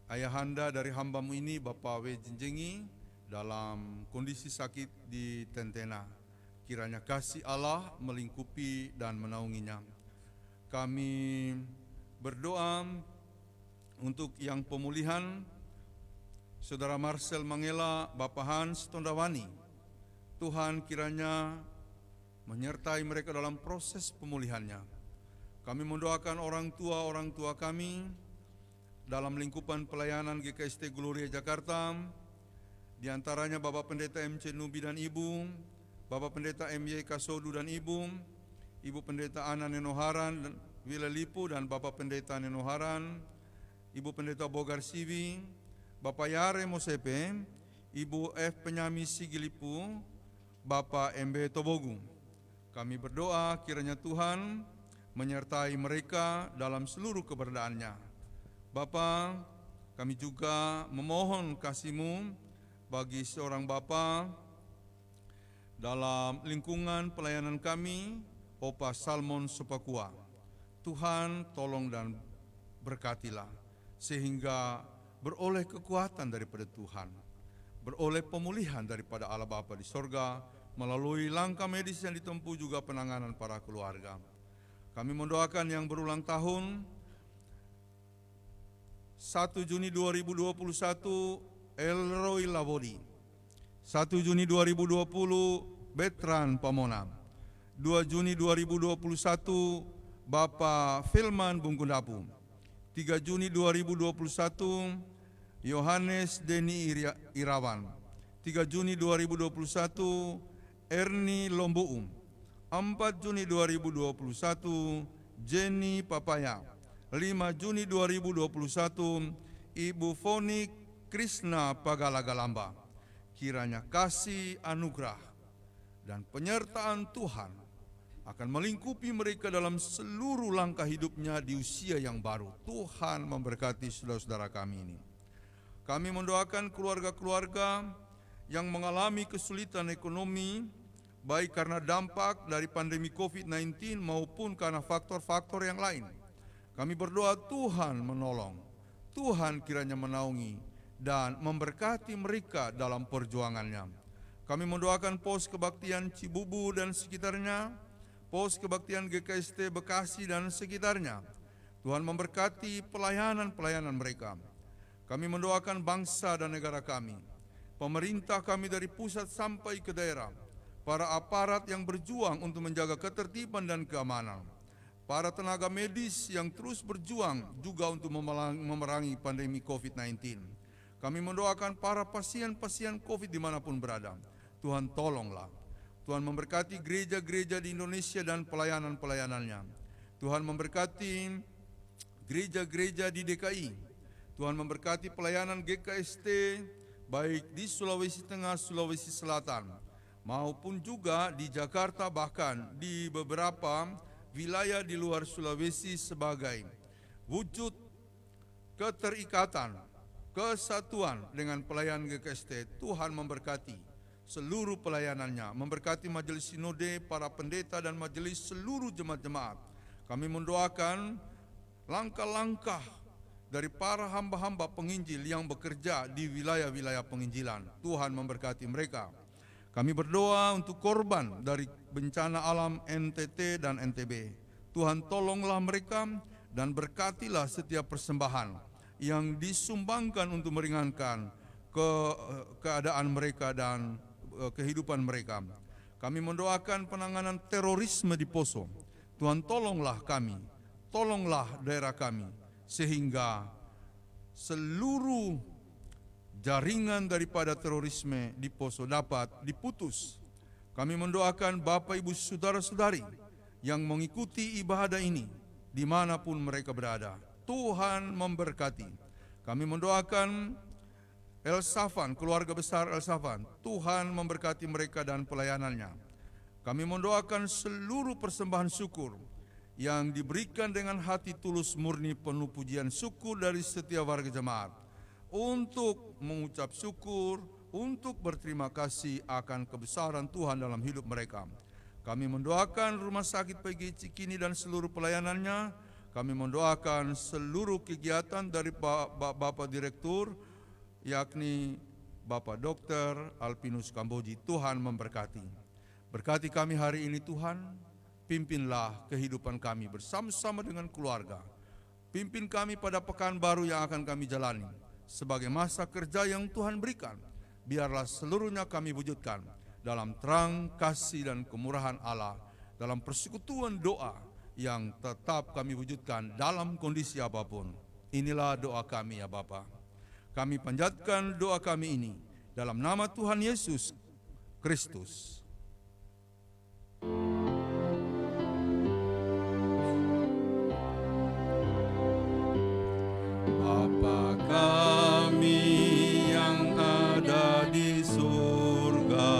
ayahanda dari hamba-Mu ini, Bapak W. Jinjengi, dalam kondisi sakit di Tentena. Kiranya kasih Allah melingkupi dan menaunginya. Kami berdoa untuk yang pemulihan Saudara Marcel Mangela, Bapak Hans Tondawani. Tuhan kiranya menyertai mereka dalam proses pemulihannya. Kami mendoakan orang tua kami dalam lingkupan pelayanan GKST Gloria Jakarta, di antaranya Bapak Pendeta MC Nubi dan Ibu, Bapak Pendeta MY Kasodu dan Ibu, Ibu Pendeta Ana Nenoharan, Wila Lipu dan Bapak Pendeta Nenoharan, Ibu Pendeta Bogar Sivi, Bapak Yare Mosepe, Ibu F. Penyami Sigilipu, Bapak MB Tobogu. Kami berdoa kiranya Tuhan menyertai mereka dalam seluruh keberadaannya. Bapa, kami juga memohon kasih-Mu bagi seorang Bapa dalam lingkungan pelayanan kami, Opa Salmon Supakua. Tuhan tolong dan berkatilah, sehingga beroleh kekuatan daripada Tuhan, beroleh pemulihan daripada Allah Bapa di sorga, melalui langkah medis yang ditempuh juga penanganan para keluarga. Kami mendoakan yang berulang tahun 1 Juni 2021 Elroy Lavodi, 1 Juni 2020 Betran Pamona, 2 Juni 2021 Bapak Filman Bungkundapu, 3 Juni 2021 Yohanes Deni Irawan, 3 Juni 2021 Erni Lombuum, 4 Juni 2021 Jenny Papaya, 5 Juni 2021 Ibu Foni Krishna Pagalagalamba. Kiranya kasih, anugerah, dan penyertaan Tuhan akan melingkupi mereka dalam seluruh langkah hidupnya di usia yang baru. Tuhan memberkati saudara-saudara kami ini. Kami mendoakan keluarga-keluarga yang mengalami kesulitan ekonomi, baik karena dampak dari pandemi COVID-19 maupun karena faktor-faktor yang lain. Kami berdoa Tuhan menolong, Tuhan kiranya menaungi dan memberkati mereka dalam perjuangannya. Kami mendoakan pos kebaktian Cibubu dan sekitarnya, pos kebaktian GKST Bekasi dan sekitarnya. Tuhan memberkati pelayanan-pelayanan mereka. Kami mendoakan bangsa dan negara kami, pemerintah kami dari pusat sampai ke daerah, para aparat yang berjuang untuk menjaga ketertiban dan keamanan, para tenaga medis yang terus berjuang juga untuk memerangi pandemi COVID-19. Kami mendoakan para pasien-pasien COVID dimanapun berada. Tuhan tolonglah. Tuhan memberkati gereja-gereja di Indonesia dan pelayanan-pelayanannya. Tuhan memberkati gereja-gereja di DKI. Tuhan memberkati pelayanan GKST baik di Sulawesi Tengah, Sulawesi Selatan, maupun juga di Jakarta, bahkan di beberapa wilayah di luar Sulawesi sebagai wujud keterikatan, kesatuan dengan pelayanan GKST. Tuhan memberkati seluruh pelayanannya, memberkati majelis sinode, para pendeta dan majelis seluruh jemaat-jemaat. Kami mendoakan langkah-langkah dari para hamba-hamba penginjil yang bekerja di wilayah-wilayah penginjilan. Tuhan memberkati mereka. Kami berdoa untuk korban dari bencana alam NTT dan NTB. Tuhan tolonglah mereka dan berkatilah setiap persembahan yang disumbangkan untuk meringankan keadaan mereka dan kehidupan mereka. Kami mendoakan penanganan terorisme di Poso. Tuhan tolonglah kami, tolonglah daerah kami, sehingga seluruh jaringan daripada terorisme di Poso dapat diputus. Kami mendoakan Bapak Ibu Saudara-saudari yang mengikuti ibadah ini dimanapun mereka berada. Tuhan memberkati. Kami mendoakan El Safan, keluarga besar El Safan. Tuhan memberkati mereka dan pelayanannya. Kami mendoakan seluruh persembahan syukur yang diberikan dengan hati tulus murni penuh pujian syukur dari setiap warga jemaat untuk mengucap syukur, untuk berterima kasih akan kebesaran Tuhan dalam hidup mereka. Kami mendoakan Rumah Sakit PGI Cikini dan seluruh pelayanannya. Kami mendoakan seluruh kegiatan dari Bapak Direktur, yakni Bapak Dr. Alpinus Kamboji. Tuhan memberkati. Berkati kami hari ini Tuhan, pimpinlah kehidupan kami bersama-sama dengan keluarga. Pimpin kami pada pekan baru yang akan kami jalani. Sebagai masa kerja yang Tuhan berikan, biarlah seluruhnya kami wujudkan dalam terang kasih dan kemurahan Allah, dalam persekutuan doa yang tetap kami wujudkan dalam kondisi apapun. Inilah doa kami ya Bapa. Kami panjatkan doa kami ini dalam nama Tuhan Yesus Kristus. Bapa kami yang ada di surga,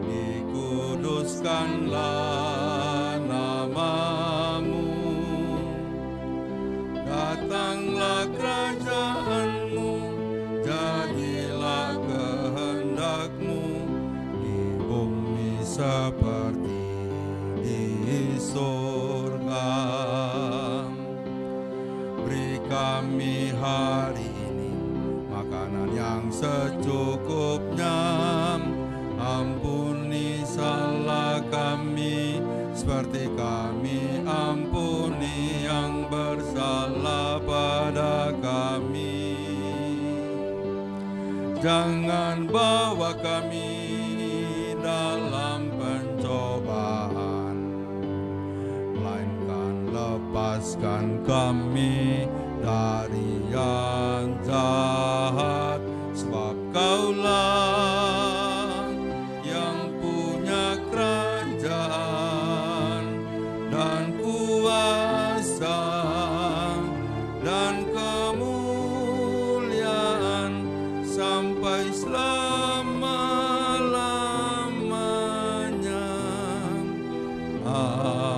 dikuduskanlah namamu, datanglah kerajaan-Mu, jadilah kehendak-Mu di bumi seperti di surga. Beri kami hari ini makanan yang secukupnya, ampuni salah kami seperti kami ampuni yang bersalah pada kami. Jangan bawa kami dalam pencobaan, melainkan lepaskan kami dari yang jahat, sebab Kaulah yang punya kerajaan dan kuasa dan kemuliaan sampai selama-lamanya. Amin.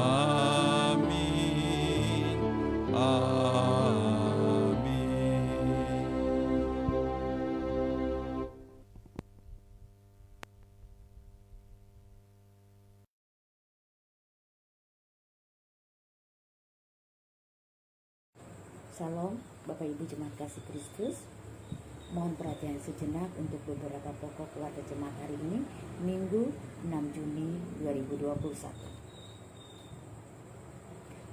Salam Bapak Ibu Jemaat Kasih Kristus. Mohon perhatian sejenak untuk beberapa pokok keluarga jemaat hari ini, Minggu 6 Juni 2021.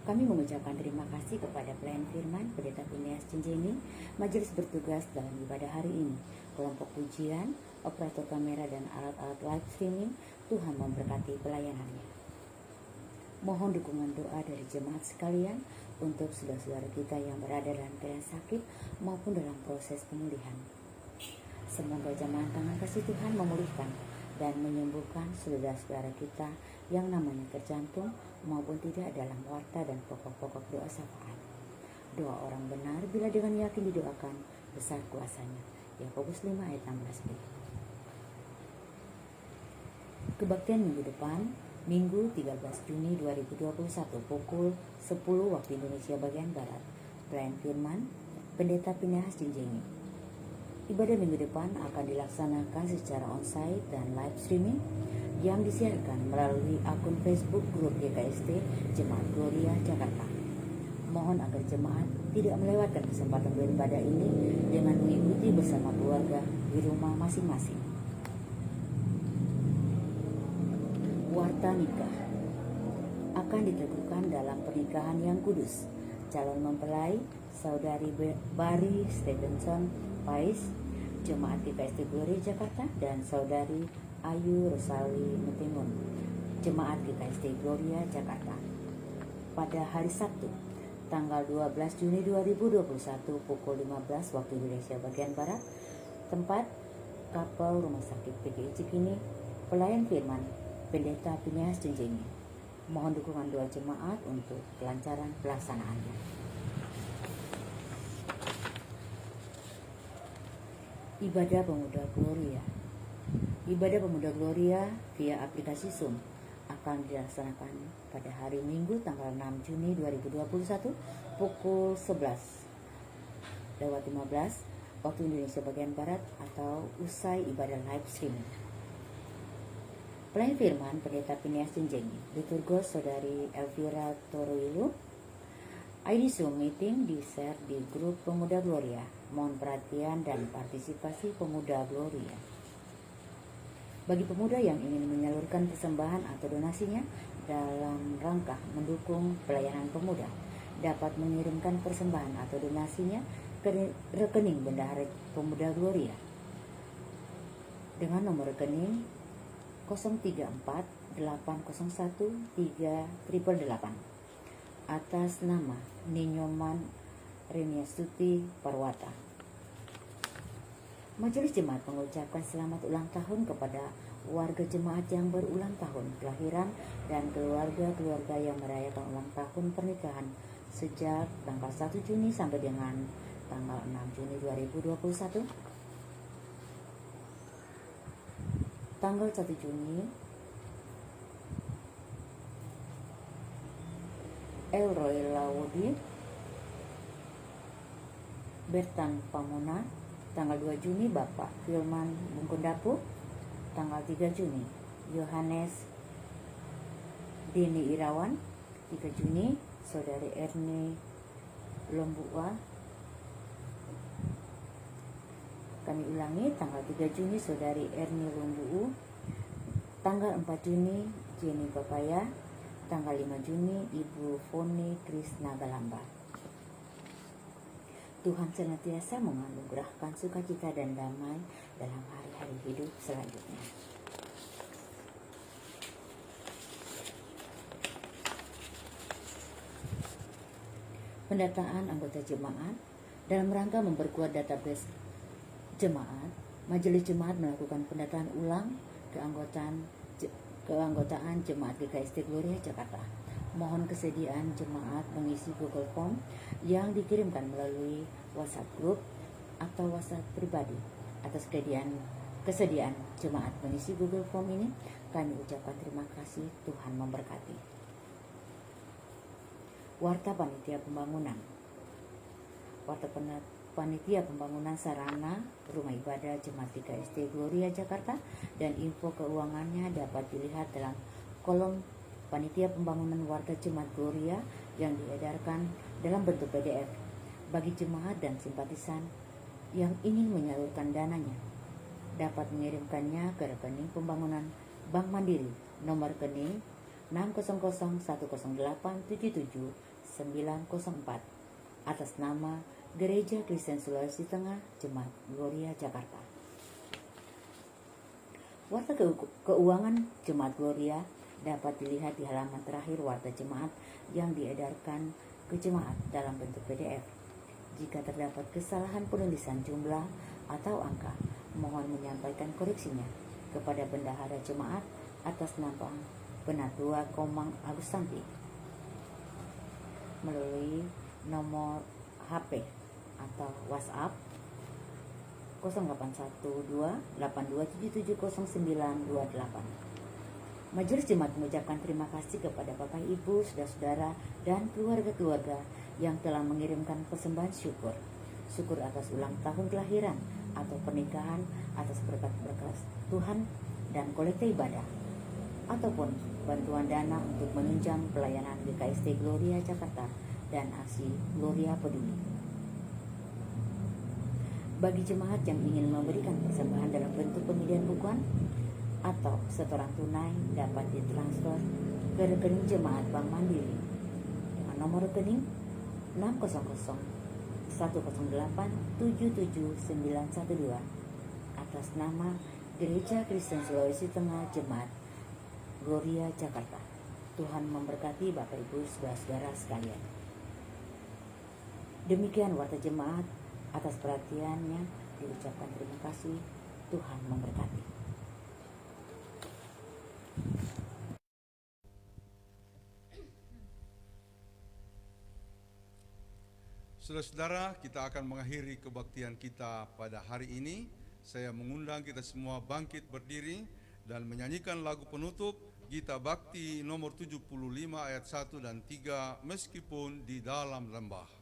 Kami mengucapkan terima kasih kepada pelayan firman Pendeta Phineas Cinjeni, majelis bertugas dalam ibadah hari ini, kelompok pujian, operator kamera dan alat-alat live streaming. Tuhan memberkati pelayanannya. Mohon dukungan doa dari jemaat sekalian untuk saudara-saudara kita yang berada dalam keadaan sakit maupun dalam proses pemulihan. Semoga jamahan tangan kasih Tuhan memulihkan dan menyembuhkan saudara-saudara kita yang namanya terjantung maupun tidak dalam warta dan pokok-pokok doa syafaat. Doa orang benar bila dengan yakin didoakan besar kuasanya. Yakobus 5 ayat 16b. Kebaktian minggu depan, Minggu 13 Juni 2021 pukul 10 waktu Indonesia bagian Barat. Pelayan firman Pendeta Phineas Cinjeni. Ibadah minggu depan akan dilaksanakan secara onsite dan live streaming yang disiarkan melalui akun Facebook Grup GKST Jemaat Gloria Jakarta. Mohon agar jemaat tidak melewatkan kesempatan beribadah ini dengan mengikuti bersama keluarga di rumah masing-masing. Warta nikah akan diteguhkan dalam pernikahan yang kudus. Calon mempelai Saudari Bari Stevenson Pais, Jemaat GKST Gloria Jakarta, dan Saudari Ayu Rosali Mutimun, Jemaat GKST Gloria Jakarta. Pada hari Sabtu, tanggal 12 Juni 2021 pukul 15 waktu Indonesia bagian Barat, tempat Kapel Rumah Sakit PGI Cikini, Pelayan Firman, Pendeta Phineas Junjingi. Mohon dukungan doa jemaat untuk kelancaran pelaksanaannya. Ibadah Pemuda Gloria. Ibadah Pemuda Gloria via aplikasi Zoom akan dilaksanakan pada hari Minggu tanggal 6 Juni 2021 pukul 11:15 waktu Indonesia bagian Barat atau usai ibadah live streaming. Pelayan Firman Pendeta Phineas Junjingi, Liturgos Saudari Elvira Toroilu. ID Zoom meeting di-share di grup Pemuda Gloria. Mohon perhatian dan partisipasi Pemuda Gloria. Bagi pemuda yang ingin menyalurkan persembahan atau donasinya dalam rangka mendukung pelayanan pemuda, dapat mengirimkan persembahan atau donasinya ke rekening Bendahara Pemuda Gloria dengan nomor rekening 034-801-3888 atas nama Ninyoman Reniastuti Parwata. Majelis Jemaat mengucapkan selamat ulang tahun kepada warga jemaat yang berulang tahun kelahiran dan keluarga-keluarga yang merayakan ulang tahun pernikahan sejak tanggal 1 Juni sampai dengan tanggal 6 Juni 2021. Tanggal 1 Juni, Elroy Lawudi Bertan Pamona. Tanggal 2 Juni Bapak Firman Bungkundapu. Tanggal 3 Juni Yohanes Dini Irawan. 3 Juni Saudari Erni Lombua. Kami ulangi, tanggal 3 Juni Saudari Erni Lombuu. Tanggal 4 Juni Jenny Papaya. Tanggal 5 Juni Ibu Foni Krisna Galamba. Tuhan senantiasa menganugerahkan sukacita dan damai dalam hari-hari hidup selanjutnya. Pendataan anggota jemaat. Dalam rangka memperkuat database jemaat, Majelis Jemaat melakukan pendataan ulang keanggotaan Jemaat GKST Gloria Jakarta. Mohon kesediaan jemaat mengisi Google Form yang dikirimkan melalui WhatsApp Group atau WhatsApp pribadi. Atas kesediaan jemaat mengisi Google Form ini, kami ucapkan terima kasih. Tuhan memberkati. Warta Panitia Pembangunan. Warta Panitia Pembangunan Sarana Rumah Ibadah Jemaat GKST Gloria Jakarta dan info keuangannya dapat dilihat dalam kolom Panitia Pembangunan Warga Jemaat Gloria yang diedarkan dalam bentuk PDF. Bagi jemaat dan simpatisan yang ingin menyalurkan dananya, dapat mengirimkannya ke rekening pembangunan Bank Mandiri nomor rekening 6001008779904 atas nama Gereja Kristen Sulawesi Tengah Jemaat Gloria Jakarta. Warta keuangan Jemaat Gloria dapat dilihat di halaman terakhir warta jemaat yang diedarkan ke jemaat dalam bentuk PDF. Jika terdapat kesalahan penulisan jumlah atau angka, mohon menyampaikan koreksinya kepada bendahara jemaat atas nama Penatua Komang Agustanti melalui nomor HP atau WhatsApp 0812-82770928. Majelis Jemaat mengucapkan terima kasih kepada Bapak Ibu, saudara-saudara, dan keluarga-keluarga yang telah mengirimkan persembahan syukur. Syukur atas ulang tahun kelahiran atau pernikahan, atas berkat-berkat Tuhan dan kolekte ibadah, ataupun bantuan dana untuk menunjang pelayanan GKST Gloria Jakarta dan aksi Gloria Peduli. Bagi jemaat yang ingin memberikan persembahan dalam bentuk pemberian bukuan atau setoran tunai dapat ditransfer ke rekening jemaat Bank Mandiri dengan nomor rekening 600 108 77912 atas nama Gereja Kristen Sulawesi Tengah Jemaat Gloria Jakarta. Tuhan memberkati Bapak Ibu saudara-saudara sekalian. Demikian warta jemaat, atas perhatiannya diucapkan terima kasih. Tuhan memberkati. Saudara-saudara, kita akan mengakhiri kebaktian kita pada hari ini. Saya mengundang kita semua bangkit berdiri dan menyanyikan lagu penutup Gita Bakti nomor 75 ayat 1 dan 3, Meskipun di Dalam Lembah.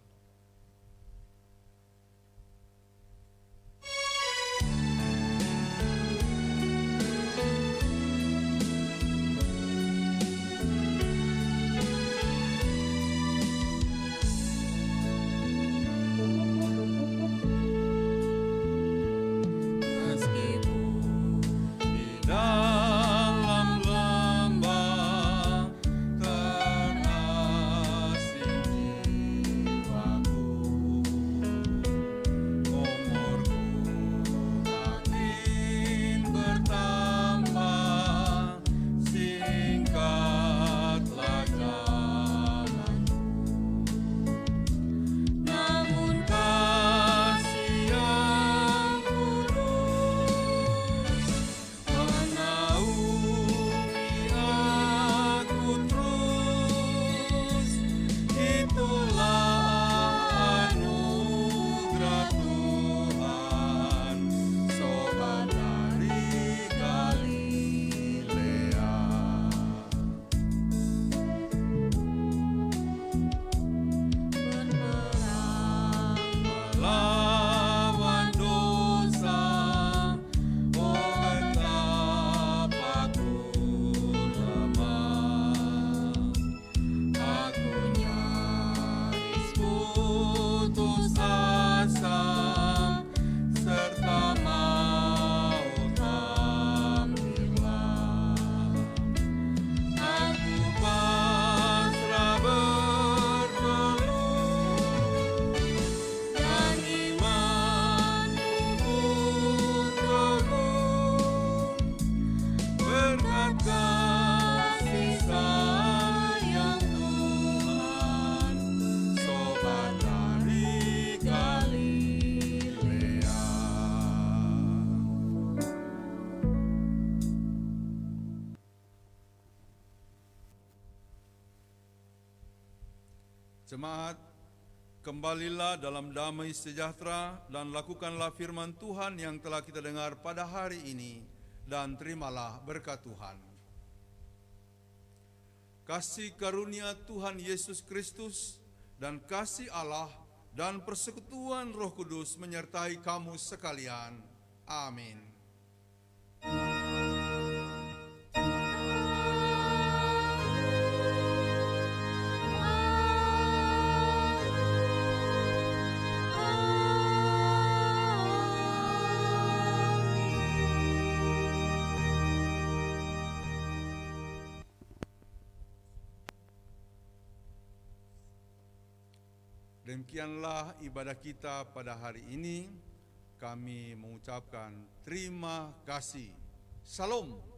Jemaat, kembalilah dalam damai sejahtera dan lakukanlah firman Tuhan yang telah kita dengar pada hari ini, dan terimalah berkat Tuhan. Kasih karunia Tuhan Yesus Kristus dan kasih Allah dan persekutuan Roh Kudus menyertai kamu sekalian. Amin. Demikianlah ibadah kita pada hari ini. Kami mengucapkan terima kasih. Salam.